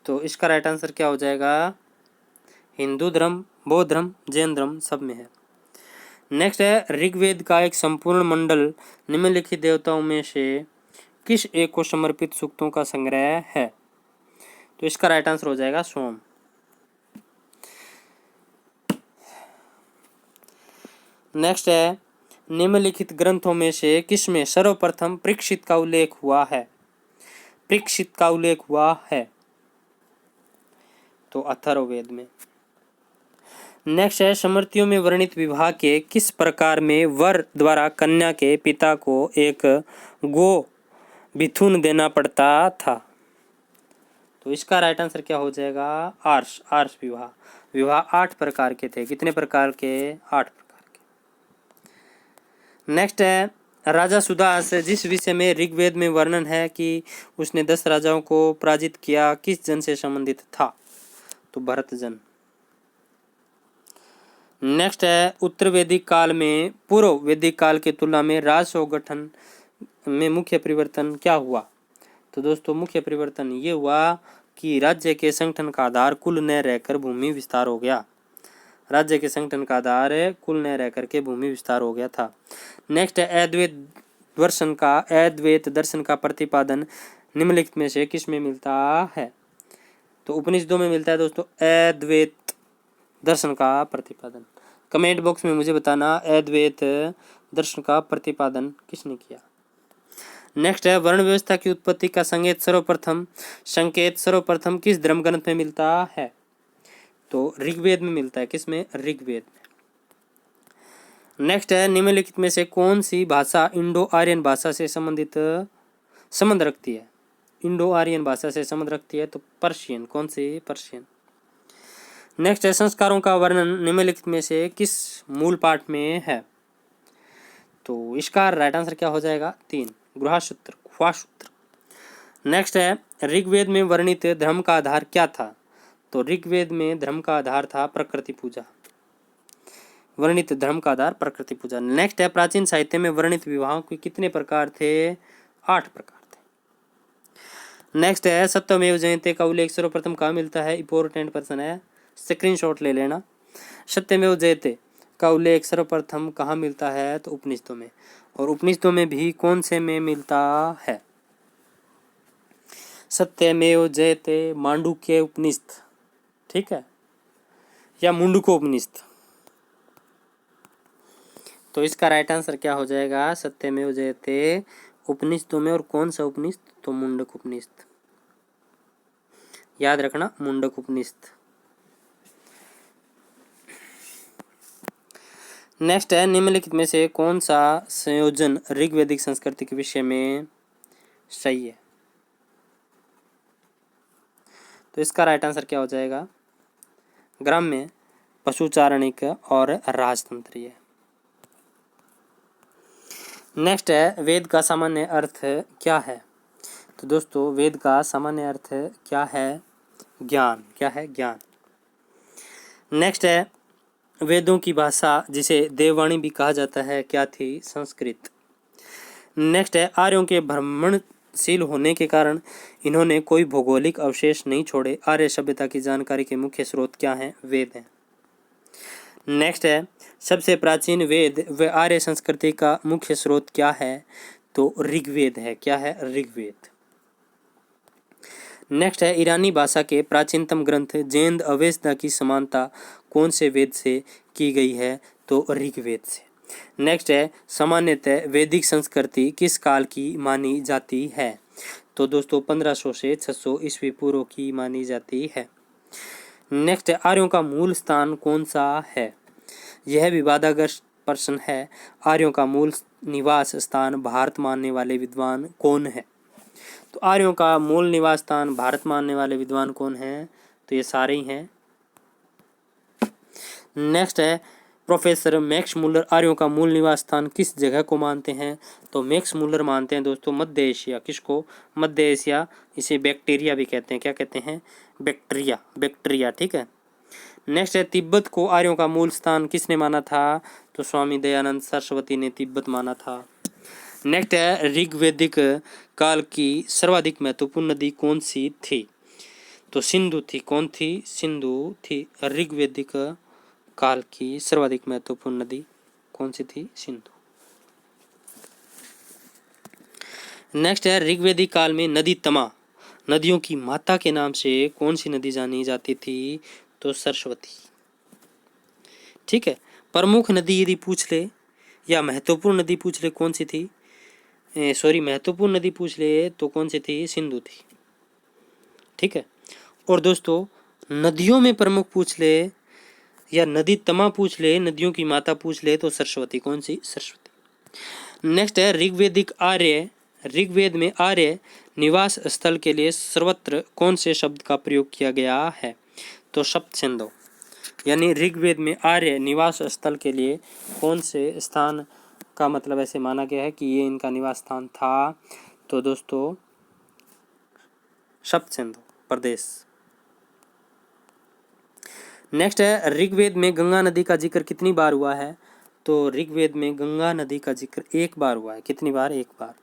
तो इसका राइट आंसर क्या हो जाएगा, हिंदू धर्म, बौद्ध धर्म, जैन धर्म, सब में है। नेक्स्ट है ऋग्वेद का एक संपूर्ण मंडल निम्नलिखित देवताओं में से किस एक को समर्पित सूक्तों का संग्रह है, तो इसका राइट आंसर हो जाएगा सोम। नेक्स्ट है निम्नलिखित ग्रंथों में से किसमें सर्वप्रथम परीक्षित का उल्लेख हुआ है, परीक्षित का उल्लेख हुआ है, तो अथर्ववेद में। नेक्स्ट है स्मृतियों में वर्णित विवाह के किस प्रकार में वर द्वारा कन्या के पिता को एक गो मिथुन देना पड़ता था, तो इसका राइट आंसर क्या हो जाएगा, आर्ष, आर्ष विवाह। विवाह 8 प्रकार के थे, कितने प्रकार के, 8 प्रकार के। नेक्स्ट है राजा सुदास जिस विषय में ऋग्वेद में वर्णन है कि उसने 10 राजाओं को पराजित किया, किस जन से संबंधित था, तो भरत जन। नेक्स्ट है उत्तर वैदिक काल में पूर्व वैदिक काल की तुलना में राजस्व गठन में मुख्य परिवर्तन क्या हुआ, तो दोस्तों मुख्य परिवर्तन ये हुआ कि राज्य के संगठन का आधार कुल न रहकर भूमि विस्तार हो गया, राज्य के संगठन का आधार कुल न रहकर के भूमि विस्तार हो गया था। नेक्स्ट है अद्वैत दर्शन का प्रतिपादन निम्नलिखित में से किस में मिलता है, तो उपनिषदों में मिलता है दोस्तों अद्वैत दर्शन का प्रतिपादन। कमेंट बॉक्स में मुझे बताना अद्वैत दर्शन का प्रतिपादन किसने किया। नेक्स्ट है वर्ण व्यवस्था की उत्पत्ति का संकेत सर्वप्रथम किस धर्म ग्रंथ में मिलता है, तो ऋग्वेद में मिलता है, किसमें, ऋग्वेद में। नेक्स्ट है निम्नलिखित में से कौन सी भाषा इंडो आर्यन भाषा से संबंध रखती है, इंडो आर्यन भाषा से संबंध रखती है, तो पर्शियन, कौन सी, पर्शियन। नेक्स्ट है संस्कारों का वर्णन निम्नलिखित में से किस मूल पाठ में है, तो इसका राइट आंसर क्या हो जाएगा, 3 गृहसूत्र, ख्वासूत्र। नेक्स्ट है ऋग्वेद में वर्णित धर्म का आधार क्या था, तो ऋग्वेद में धर्म का आधार था प्रकृति पूजा, वर्णित धर्म का आधार प्रकृति पूजा। नेक्स्ट है प्राचीन साहित्य में वर्णित विवाहों के कितने प्रकार थे, 8 प्रकार थे। नेक्स्ट है सत्यमेव जयते का उल्लेख सर्वप्रथम कहाँ मिलता है, इंपॉर्टेंट प्रश्न है, स्क्रीनशॉट ले लेना। सत्यमेव जयते का उल्लेख सर्वप्रथम कहाँ मिलता है, तो उपनिषदों में, और उपनिषदों में भी कौन से में मिलता है, सत्यमेव जयते मांडुक्य उपनिषद, ठीक है, या मुंडको उपनिषद, तो इसका राइट आंसर क्या हो जाएगा, सत्यमेव जयते उपनिषदों में, और कौन सा उपनिषद, तो मुंडक उपनिषद, याद रखना मुंडक उपनिषद। नेक्स्ट है निम्नलिखित में से कौन सा संयोजन ऋग्वैदिक संस्कृति के विषय में सही है, तो इसका राइट आंसर क्या हो जाएगा, ग्राम्य, पशुचारणिक और राजतंत्रीय। नेक्स्ट है वेद का सामान्य अर्थ क्या है, तो दोस्तों वेद का सामान्य अर्थ क्या है, ज्ञान, क्या है, ज्ञान। नेक्स्ट है वेदों की भाषा जिसे देववाणी भी कहा जाता है क्या थी, संस्कृत। नेक्स्ट है आर्यों के भ्रमणशील होने के कारण इन्होंने कोई भौगोलिक अवशेष नहीं छोड़े, आर्य सभ्यता की जानकारी के मुख्य स्रोत क्या हैं, वेद हैं। नेक्स्ट है सबसे प्राचीन वेद व आर्य संस्कृति का मुख्य स्रोत क्या है, तो ऋग्वेद है। क्या है? ऋग्वेद। नेक्स्ट है ईरानी भाषा के प्राचीनतम ग्रंथ जैन अवेस्ता की समानता कौन से वेद से की गई है? तो ऋग्वेद से। नेक्स्ट है सामान्यतः वैदिक संस्कृति किस काल की मानी जाती है? तो दोस्तों 1500 से 600 ईस्वी पूर्व की मानी जाती है। नेक्स्ट है आर्यों का मूल स्थान कौन सा है? यह विवादाग्रस्त प्रश्न है। आर्यों का मूल निवास स्थान भारत मानने वाले विद्वान कौन है? तो आर्यों का मूल निवास स्थान भारत मानने वाले विद्वान कौन हैं? तो ये सारे ही हैं। नेक्स्ट है प्रोफेसर मैक्स मूलर आर्यों का मूल निवास स्थान किस जगह को मानते हैं? तो मैक्स मूलर मानते हैं दोस्तों मध्य एशिया। किसको? मध्य एशिया। इसे बैक्टीरिया भी कहते हैं। क्या कहते हैं? बैक्टीरिया। बैक्टीरिया, ठीक है। नेक्स्ट है तिब्बत को आर्यों का मूल स्थान किसने माना था? तो स्वामी दयानंद सरस्वती ने तिब्बत माना था। नेक्स्ट है ऋग्वैदिक काल की सर्वाधिक महत्वपूर्ण नदी कौन सी थी? तो सिंधु थी। कौन थी? सिंधु थी। ऋग्वैदिक काल की सर्वाधिक महत्वपूर्ण नदी कौन सी थी? सिंधु। नेक्स्ट है ऋग्वैदिक काल में नदी तमा नदियों की माता के नाम से कौन सी नदी जानी जाती थी? तो सरस्वती, ठीक है। प्रमुख नदी यदि पूछ ले या महत्वपूर्ण नदी पूछ ले कौन सी थी? महत्वपूर्ण नदी पूछ ले तो कौन सी थी? सिंधु थी, ठीक है। और दोस्तों नदियों में प्रमुख पूछ ले या नदी तमा पूछ ले, नदियों की माता पूछ ले तो सरस्वती। कौन सी? सरस्वती। नेक्स्ट है ऋग्वेद में आर्य निवास स्थल के लिए सर्वत्र कौन से शब्द का प्रयोग किया गया है? तो सप्तछंदो। यानी ऋग्वेद में आर्य निवास स्थल के लिए कौन से स्थान का मतलब ऐसे माना गया है कि ये इनका निवास स्थान था? तो दोस्तों सप्तछंदो प्रदेश। नेक्स्ट है ऋग्वेद में गंगा नदी का जिक्र कितनी बार हुआ है? तो ऋग्वेद में गंगा नदी का जिक्र एक बार हुआ है। कितनी बार? एक बार।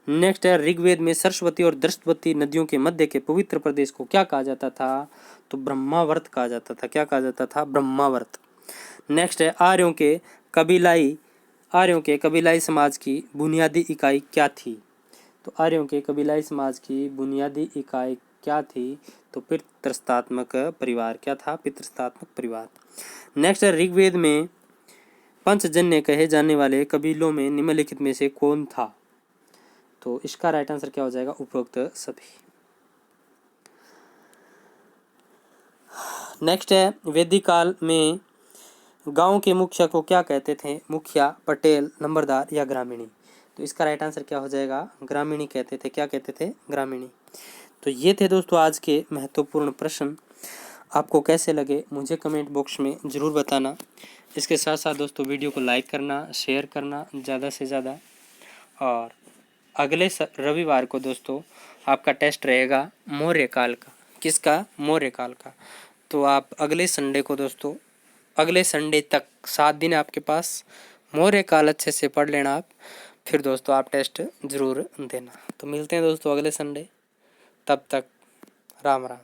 नेक्स्ट है ऋग्वेद में सरस्वती और दृष्टवती नदियों के मध्य के पवित्र प्रदेश को क्या कहा जाता था? तो ब्रह्मावर्त कहा जाता था। क्या कहा जाता था? ब्रह्मावर्त। नेक्स्ट है आर्यों के कबीलाई समाज की बुनियादी इकाई क्या थी? तो आर्यों के कबीलाई समाज की बुनियादी इकाई क्या थी? तो पितृसत्तात्मक परिवार। क्या था? पितृसत्तात्मक परिवार। नेक्स्ट है ऋग्वेद में पंचजन्य कहे जाने वाले कबीलों में निम्नलिखित में से कौन था? तो इसका राइट आंसर क्या हो जाएगा? उपरोक्त सभी। नेक्स्ट है वैदिक काल में गांव के मुखिया को क्या कहते थे? मुखिया, पटेल, नंबरदार या ग्रामीणी? तो इसका राइट आंसर क्या हो जाएगा? ग्रामीणी कहते थे। क्या कहते थे? ग्रामीणी। तो ये थे दोस्तों आज के महत्वपूर्ण प्रश्न। आपको कैसे लगे मुझे कमेंट बॉक्स में ज़रूर बताना। इसके साथ साथ दोस्तों वीडियो को लाइक करना, शेयर करना ज़्यादा से ज़्यादा। और अगले रविवार को दोस्तों आपका टेस्ट रहेगा मौर्य काल का। किसका? मौर्य काल का। तो आप अगले संडे को दोस्तों, अगले संडे तक 7 दिन आपके पास, मौर्य काल अच्छे से पढ़ लेना आप। फिर दोस्तों आप टेस्ट ज़रूर देना। तो मिलते हैं दोस्तों अगले संडे। तब तक राम राम।